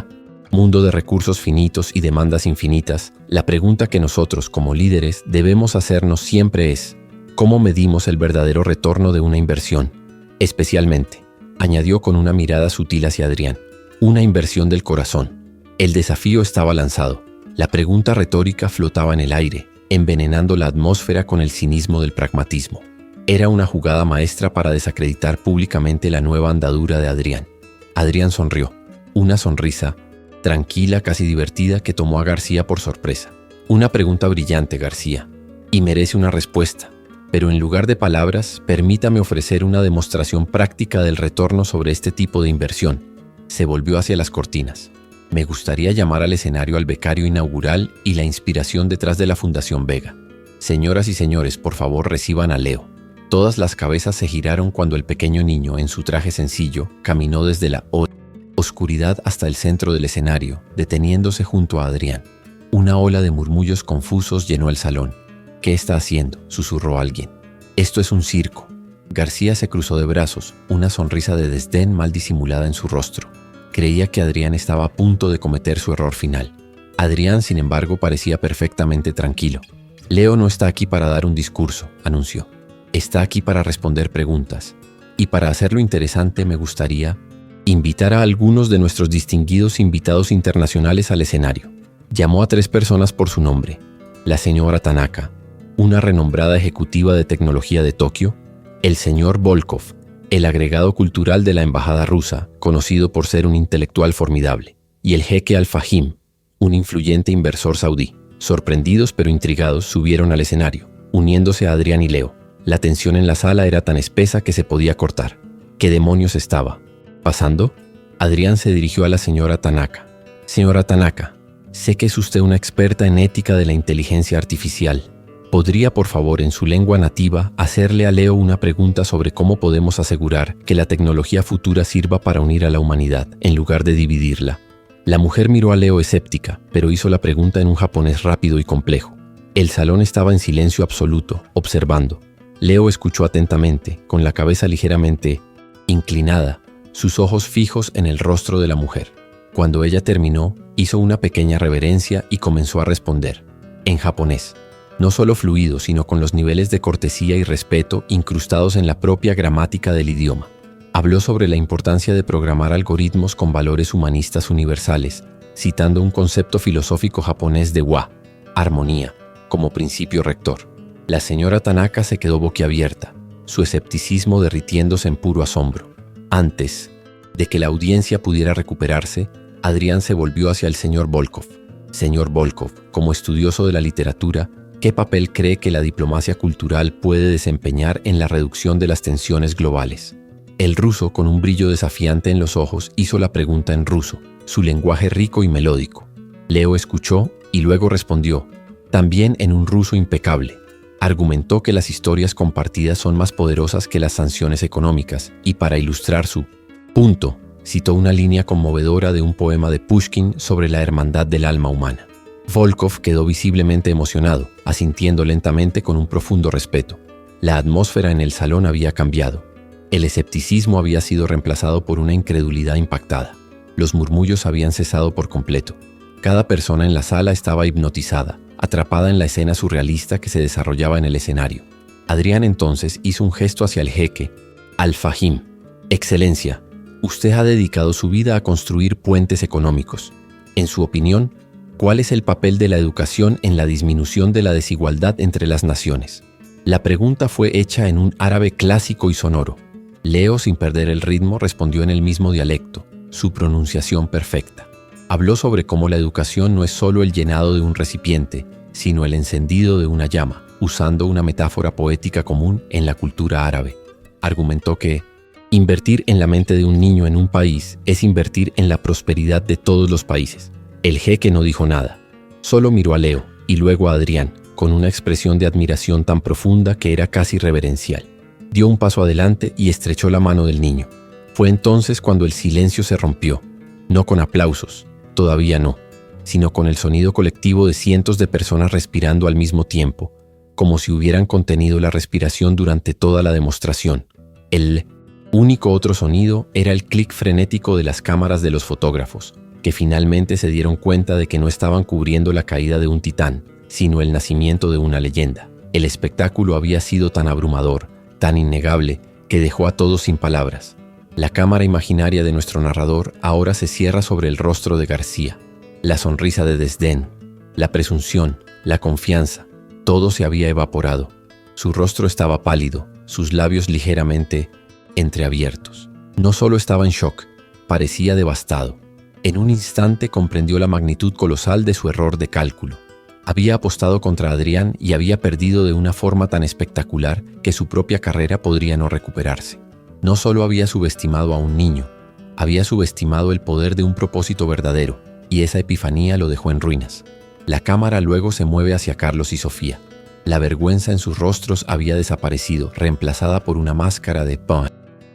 mundo de recursos finitos y demandas infinitas, la pregunta que nosotros, como líderes, debemos hacernos siempre es: ¿cómo medimos el verdadero retorno de una inversión? Especialmente», añadió con una mirada sutil hacia Adrián, «una inversión del corazón». El desafío estaba lanzado. La pregunta retórica flotaba en el aire, envenenando la atmósfera con el cinismo del pragmatismo. Era una jugada maestra para desacreditar públicamente la nueva andadura de Adrián. Adrián sonrió, una sonrisa tranquila, casi divertida, que tomó a García por sorpresa. «Una pregunta brillante, García, y merece una respuesta, pero en lugar de palabras, permítame ofrecer una demostración práctica del retorno sobre este tipo de inversión». Se volvió hacia las cortinas. «Me gustaría llamar al escenario al becario inaugural y la inspiración detrás de la Fundación Vega. Señoras y señores, por favor, reciban a Leo». Todas las cabezas se giraron cuando el pequeño niño, en su traje sencillo, caminó desde la oscuridad hasta el centro del escenario, deteniéndose junto a Adrián. Una ola de murmullos confusos llenó el salón. «¿Qué está haciendo?», susurró alguien. «Esto es un circo». García se cruzó de brazos, una sonrisa de desdén mal disimulada en su rostro. Creía que Adrián estaba a punto de cometer su error final. Adrián, sin embargo, parecía perfectamente tranquilo. «Leo no está aquí para dar un discurso», anunció. «Está aquí para responder preguntas. Y para hacerlo interesante me gustaría invitar a algunos de nuestros distinguidos invitados internacionales al escenario». Llamó a 3 personas por su nombre: la señora Tanaka, una renombrada ejecutiva de tecnología de Tokio; el señor Volkov, el agregado cultural de la embajada rusa, conocido por ser un intelectual formidable; y el jeque Al-Fahim, un influyente inversor saudí. Sorprendidos pero intrigados, subieron al escenario, uniéndose a Adrián y Leo. La tensión en la sala era tan espesa que se podía cortar. ¿Qué demonios estaba pasando? Adrián se dirigió a la señora Tanaka. «Señora Tanaka, sé que es usted una experta en ética de la inteligencia artificial. ¿Podría, por favor, en su lengua nativa, hacerle a Leo una pregunta sobre cómo podemos asegurar que la tecnología futura sirva para unir a la humanidad, en lugar de dividirla?» La mujer miró a Leo escéptica, pero hizo la pregunta en un japonés rápido y complejo. El salón estaba en silencio absoluto, observando. Leo escuchó atentamente, con la cabeza ligeramente inclinada, sus ojos fijos en el rostro de la mujer. Cuando ella terminó, hizo una pequeña reverencia y comenzó a responder, en japonés, no solo fluido, sino con los niveles de cortesía y respeto incrustados en la propia gramática del idioma. Habló sobre la importancia de programar algoritmos con valores humanistas universales, citando un concepto filosófico japonés de wa, armonía, como principio rector. La señora Tanaka se quedó boquiabierta, su escepticismo derritiéndose en puro asombro. Antes de que la audiencia pudiera recuperarse, Adrián se volvió hacia el señor Volkov. «Señor Volkov, como estudioso de la literatura, ¿qué papel cree que la diplomacia cultural puede desempeñar en la reducción de las tensiones globales?» El ruso, con un brillo desafiante en los ojos, hizo la pregunta en ruso, su lenguaje rico y melódico. Leo escuchó y luego respondió, también en un ruso impecable. Argumentó que las historias compartidas son más poderosas que las sanciones económicas y, para ilustrar su punto, citó una línea conmovedora de un poema de Pushkin sobre la hermandad del alma humana. Volkov quedó visiblemente emocionado, asintiendo lentamente con un profundo respeto. La atmósfera en el salón había cambiado. El escepticismo había sido reemplazado por una incredulidad impactada. Los murmullos habían cesado por completo. Cada persona en la sala estaba hipnotizada, atrapada en la escena surrealista que se desarrollaba en el escenario. Adrián entonces hizo un gesto hacia el jeque Al-Fahim. «Excelencia, usted ha dedicado su vida a construir puentes económicos. En su opinión, ¿cuál es el papel de la educación en la disminución de la desigualdad entre las naciones?» La pregunta fue hecha en un árabe clásico y sonoro. Leo, sin perder el ritmo, respondió en el mismo dialecto, su pronunciación perfecta. Habló sobre cómo la educación no es solo el llenado de un recipiente, sino el encendido de una llama, usando una metáfora poética común en la cultura árabe. Argumentó que invertir en la mente de un niño en un país es invertir en la prosperidad de todos los países. El jeque no dijo nada, solo miró a Leo y luego a Adrián, con una expresión de admiración tan profunda que era casi reverencial. Dio un paso adelante y estrechó la mano del niño. Fue entonces cuando el silencio se rompió, no con aplausos, todavía no, sino con el sonido colectivo de cientos de personas respirando al mismo tiempo, como si hubieran contenido la respiración durante toda la demostración. El único otro sonido era el clic frenético de las cámaras de los fotógrafos, que finalmente se dieron cuenta de que no estaban cubriendo la caída de un titán, sino el nacimiento de una leyenda. El espectáculo había sido tan abrumador, tan innegable, que dejó a todos sin palabras. La cámara imaginaria de nuestro narrador ahora se cierra sobre el rostro de García. La sonrisa de desdén, la presunción, la confianza, todo se había evaporado. Su rostro estaba pálido, sus labios ligeramente entreabiertos. No solo estaba en shock, parecía devastado. En un instante comprendió la magnitud colosal de su error de cálculo. Había apostado contra Adrián y había perdido de una forma tan espectacular que su propia carrera podría no recuperarse. No solo había subestimado a un niño, había subestimado el poder de un propósito verdadero, y esa epifanía lo dejó en ruinas. La cámara luego se mueve hacia Carlos y Sofía. La vergüenza en sus rostros había desaparecido, reemplazada por una máscara de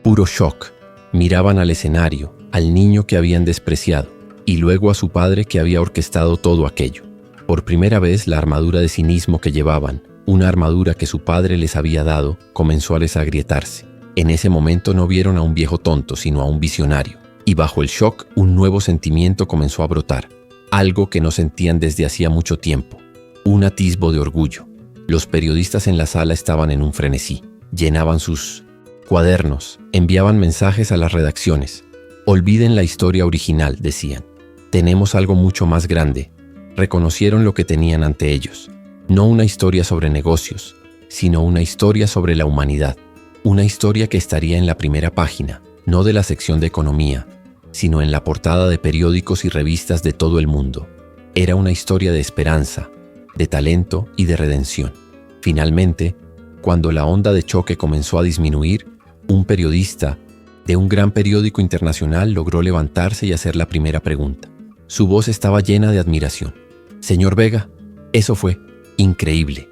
puro shock. Miraban al escenario, al niño que habían despreciado, y luego a su padre que había orquestado todo aquello. Por primera vez, la armadura de cinismo que llevaban, una armadura que su padre les había dado, comenzó a desagrietarse. En ese momento no vieron a un viejo tonto, sino a un visionario. Y bajo el shock, un nuevo sentimiento comenzó a brotar. Algo que no sentían desde hacía mucho tiempo. Un atisbo de orgullo. Los periodistas en la sala estaban en un frenesí. Llenaban sus cuadernos, enviaban mensajes a las redacciones. Olviden la historia original, decían. Tenemos algo mucho más grande. Reconocieron lo que tenían ante ellos. No una historia sobre negocios, sino una historia sobre la humanidad. Una historia que estaría en la primera página, no de la sección de economía, sino en la portada de periódicos y revistas de todo el mundo. Era una historia de esperanza, de talento y de redención. Finalmente, cuando la onda de choque comenzó a disminuir, un periodista de un gran periódico internacional logró levantarse y hacer la primera pregunta. Su voz estaba llena de admiración. Señor Vega, eso fue increíble,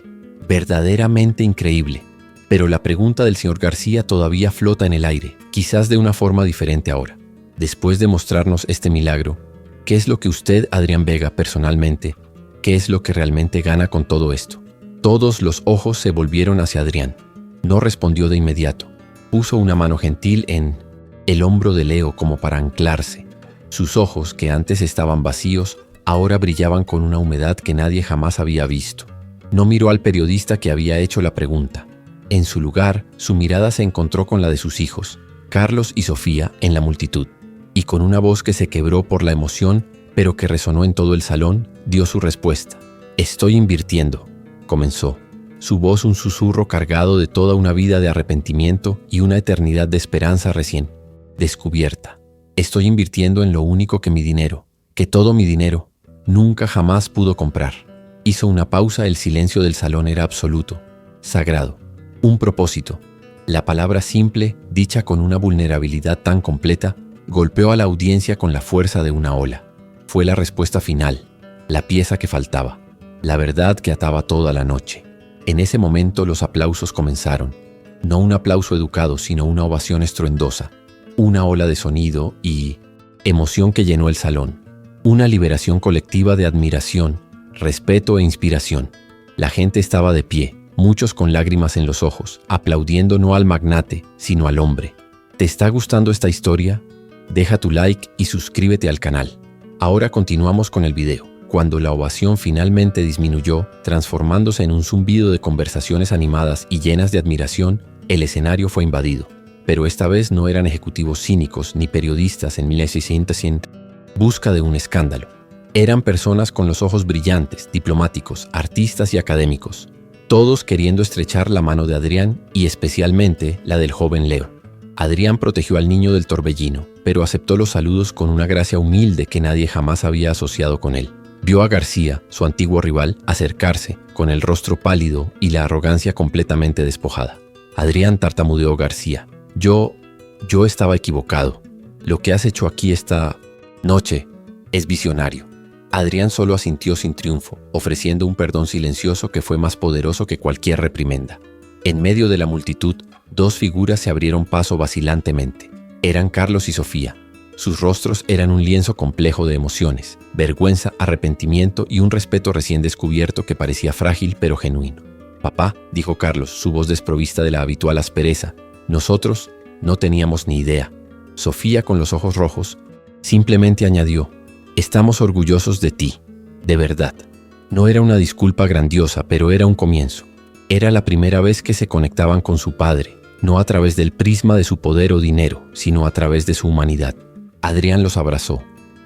verdaderamente increíble. Pero la pregunta del señor García todavía flota en el aire, quizás de una forma diferente ahora. Después de mostrarnos este milagro, ¿qué es lo que usted, Adrián Vega, personalmente, qué es lo que realmente gana con todo esto? Todos los ojos se volvieron hacia Adrián. No respondió de inmediato. Puso una mano gentil en el hombro de Leo como para anclarse. Sus ojos, que antes estaban vacíos, ahora brillaban con una humedad que nadie jamás había visto. No miró al periodista que había hecho la pregunta. En su lugar, su mirada se encontró con la de sus hijos, Carlos y Sofía, en la multitud. Y con una voz que se quebró por la emoción, pero que resonó en todo el salón, dio su respuesta. «Estoy invirtiendo», comenzó. Su voz un susurro cargado de toda una vida de arrepentimiento y una eternidad de esperanza recién descubierta. «Estoy invirtiendo en lo único que mi dinero, que todo mi dinero, nunca jamás pudo comprar». Hizo una pausa, el silencio del salón era absoluto, sagrado. Un propósito. La palabra simple, dicha con una vulnerabilidad tan completa, golpeó a la audiencia con la fuerza de una ola. Fue la respuesta final, la pieza que faltaba, la verdad que ataba toda la noche. En ese momento los aplausos comenzaron. No un aplauso educado, sino una ovación estruendosa. Una ola de sonido y emoción que llenó el salón. Una liberación colectiva de admiración, respeto e inspiración. La gente estaba de pie, muchos con lágrimas en los ojos, aplaudiendo no al magnate, sino al hombre. ¿Te está gustando esta historia? Deja tu like y suscríbete al canal. Ahora continuamos con el video. Cuando la ovación finalmente disminuyó, transformándose en un zumbido de conversaciones animadas y llenas de admiración, el escenario fue invadido. Pero esta vez no eran ejecutivos cínicos ni periodistas en 1600 busca de un escándalo. Eran personas con los ojos brillantes, diplomáticos, artistas y académicos, todos queriendo estrechar la mano de Adrián y especialmente la del joven Leo. Adrián protegió al niño del torbellino, pero aceptó los saludos con una gracia humilde que nadie jamás había asociado con él. Vio a García, su antiguo rival, acercarse, con el rostro pálido y la arrogancia completamente despojada. Adrián, tartamudeó García. Yo estaba equivocado. Lo que has hecho aquí esta noche es visionario. Adrián solo asintió sin triunfo, ofreciendo un perdón silencioso que fue más poderoso que cualquier reprimenda. En medio de la multitud, dos figuras se abrieron paso vacilantemente. Eran Carlos y Sofía. Sus rostros eran un lienzo complejo de emociones, vergüenza, arrepentimiento y un respeto recién descubierto que parecía frágil pero genuino. «Papá», dijo Carlos, su voz desprovista de la habitual aspereza, «nosotros no teníamos ni idea». Sofía, con los ojos rojos, simplemente añadió, «Estamos orgullosos de ti, de verdad». No era una disculpa grandiosa, pero era un comienzo. Era la primera vez que se conectaban con su padre, no a través del prisma de su poder o dinero, sino a través de su humanidad. Adrián los abrazó,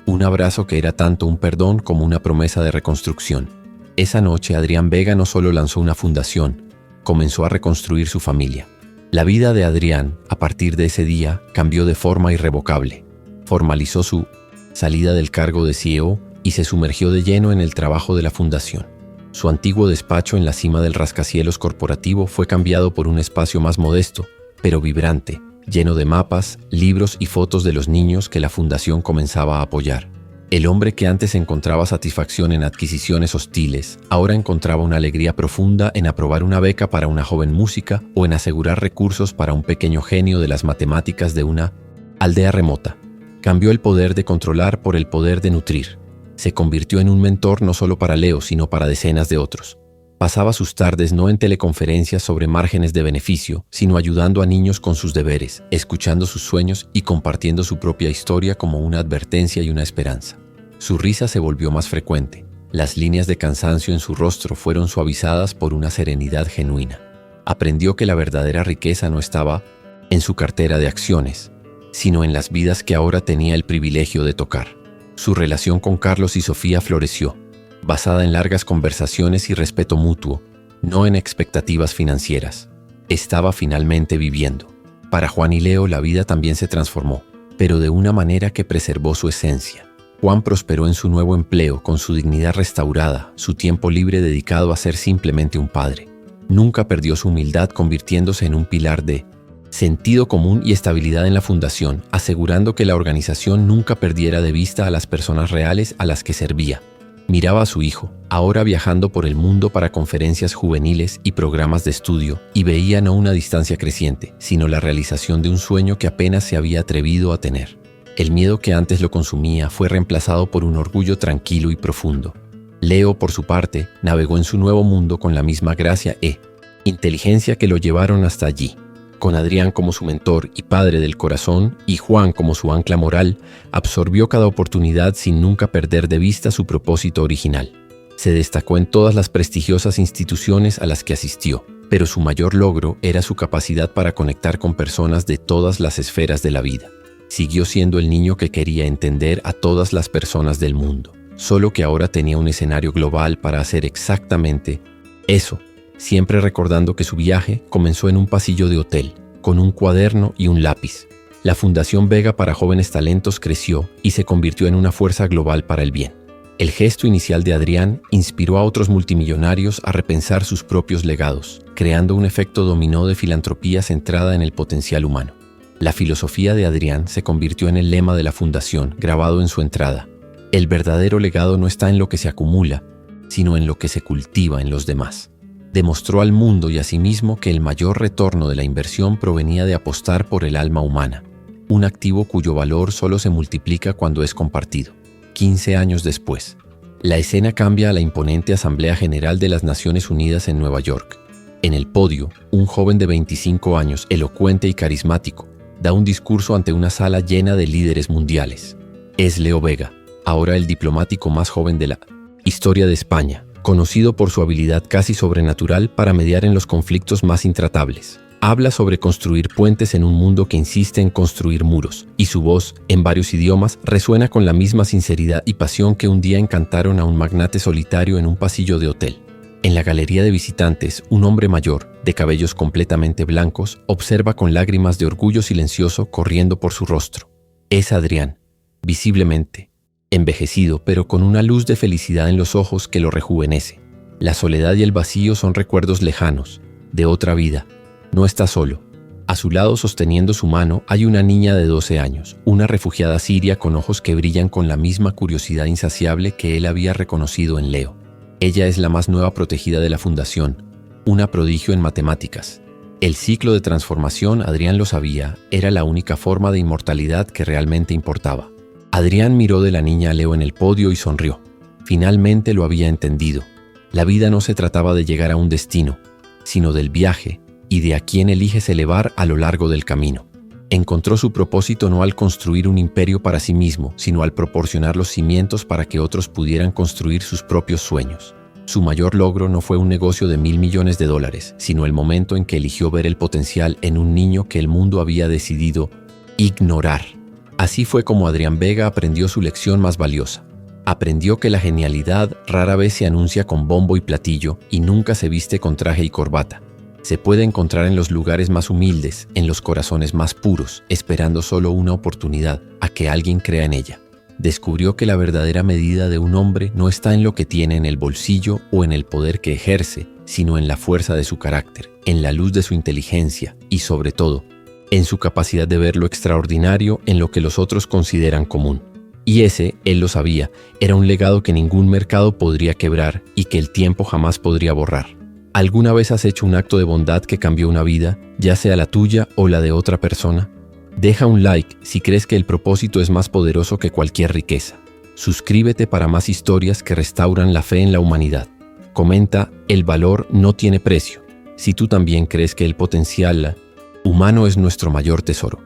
un abrazo que era tanto un perdón como una promesa de reconstrucción. Esa noche Adrián Vega no solo lanzó una fundación, comenzó a reconstruir su familia. La vida de Adrián, a partir de ese día, cambió de forma irrevocable. Formalizó su salida del cargo de CEO y se sumergió de lleno en el trabajo de la fundación. Su antiguo despacho en la cima del rascacielos corporativo fue cambiado por un espacio más modesto, pero vibrante, lleno de mapas, libros y fotos de los niños que la fundación comenzaba a apoyar. El hombre que antes encontraba satisfacción en adquisiciones hostiles, ahora encontraba una alegría profunda en aprobar una beca para una joven música o en asegurar recursos para un pequeño genio de las matemáticas de una aldea remota. Cambió el poder de controlar por el poder de nutrir. Se convirtió en un mentor no solo para Leo, sino para decenas de otros. Pasaba sus tardes no en teleconferencias sobre márgenes de beneficio, sino ayudando a niños con sus deberes, escuchando sus sueños y compartiendo su propia historia como una advertencia y una esperanza. Su risa se volvió más frecuente. Las líneas de cansancio en su rostro fueron suavizadas por una serenidad genuina. Aprendió que la verdadera riqueza no estaba en su cartera de acciones, sino en las vidas que ahora tenía el privilegio de tocar. Su relación con Carlos y Sofía floreció, basada en largas conversaciones y respeto mutuo, no en expectativas financieras. Estaba finalmente viviendo. Para Juan y Leo la vida también se transformó, pero de una manera que preservó su esencia. Juan prosperó en su nuevo empleo, con su dignidad restaurada, su tiempo libre dedicado a ser simplemente un padre. Nunca perdió su humildad, convirtiéndose en un pilar de sentido común y estabilidad en la fundación, asegurando que la organización nunca perdiera de vista a las personas reales a las que servía. Miraba a su hijo, ahora viajando por el mundo para conferencias juveniles y programas de estudio, y veía no una distancia creciente, sino la realización de un sueño que apenas se había atrevido a tener. El miedo que antes lo consumía fue reemplazado por un orgullo tranquilo y profundo. Leo, por su parte, navegó en su nuevo mundo con la misma gracia e inteligencia que lo llevaron hasta allí. Con Adrián como su mentor y padre del corazón, y Juan como su ancla moral, absorbió cada oportunidad sin nunca perder de vista su propósito original. Se destacó en todas las prestigiosas instituciones a las que asistió, pero su mayor logro era su capacidad para conectar con personas de todas las esferas de la vida. Siguió siendo el niño que quería entender a todas las personas del mundo, solo que ahora tenía un escenario global para hacer exactamente eso, siempre recordando que su viaje comenzó en un pasillo de hotel, con un cuaderno y un lápiz. La Fundación Vega para Jóvenes Talentos creció y se convirtió en una fuerza global para el bien. El gesto inicial de Adrián inspiró a otros multimillonarios a repensar sus propios legados, creando un efecto dominó de filantropía centrada en el potencial humano. La filosofía de Adrián se convirtió en el lema de la fundación, grabado en su entrada. El verdadero legado no está en lo que se acumula, sino en lo que se cultiva en los demás. Demostró al mundo y a sí mismo que el mayor retorno de la inversión provenía de apostar por el alma humana, un activo cuyo valor solo se multiplica cuando es compartido. 15 años después, la escena cambia a la imponente Asamblea General de las Naciones Unidas en Nueva York. En el podio, un joven de 25 años, elocuente y carismático, da un discurso ante una sala llena de líderes mundiales. Es Leo Vega, ahora el diplomático más joven de la historia de España, conocido por su habilidad casi sobrenatural para mediar en los conflictos más intratables. Habla sobre construir puentes en un mundo que insiste en construir muros, y su voz, en varios idiomas, resuena con la misma sinceridad y pasión que un día encantaron a un magnate solitario en un pasillo de hotel. En la galería de visitantes, un hombre mayor, de cabellos completamente blancos, observa con lágrimas de orgullo silencioso corriendo por su rostro. Es Adrián, visiblemente envejecido, pero con una luz de felicidad en los ojos que lo rejuvenece. La soledad y el vacío son recuerdos lejanos, de otra vida. No está solo. A su lado, sosteniendo su mano, hay una niña de 12 años, una refugiada siria con ojos que brillan con la misma curiosidad insaciable que él había reconocido en Leo. Ella es la más nueva protegida de la fundación, una prodigio en matemáticas. El ciclo de transformación, Adrián lo sabía, era la única forma de inmortalidad que realmente importaba. Adrián miró de la niña a Leo en el podio y sonrió. Finalmente lo había entendido. La vida no se trataba de llegar a un destino, sino del viaje y de a quién eliges elevar a lo largo del camino. Encontró su propósito no al construir un imperio para sí mismo, sino al proporcionar los cimientos para que otros pudieran construir sus propios sueños. Su mayor logro no fue un negocio de $1.000 millones, sino el momento en que eligió ver el potencial en un niño que el mundo había decidido ignorar. Así fue como Adrián Vega aprendió su lección más valiosa. Aprendió que la genialidad rara vez se anuncia con bombo y platillo y nunca se viste con traje y corbata. Se puede encontrar en los lugares más humildes, en los corazones más puros, esperando solo una oportunidad a que alguien crea en ella. Descubrió que la verdadera medida de un hombre no está en lo que tiene en el bolsillo o en el poder que ejerce, sino en la fuerza de su carácter, en la luz de su inteligencia y, sobre todo, en su capacidad de ver lo extraordinario en lo que los otros consideran común. Y ese, él lo sabía, era un legado que ningún mercado podría quebrar y que el tiempo jamás podría borrar. ¿Alguna vez has hecho un acto de bondad que cambió una vida, ya sea la tuya o la de otra persona? Deja un like si crees que el propósito es más poderoso que cualquier riqueza. Suscríbete para más historias que restauran la fe en la humanidad. Comenta, el valor no tiene precio. Si tú también crees que el potencial humano es nuestro mayor tesoro.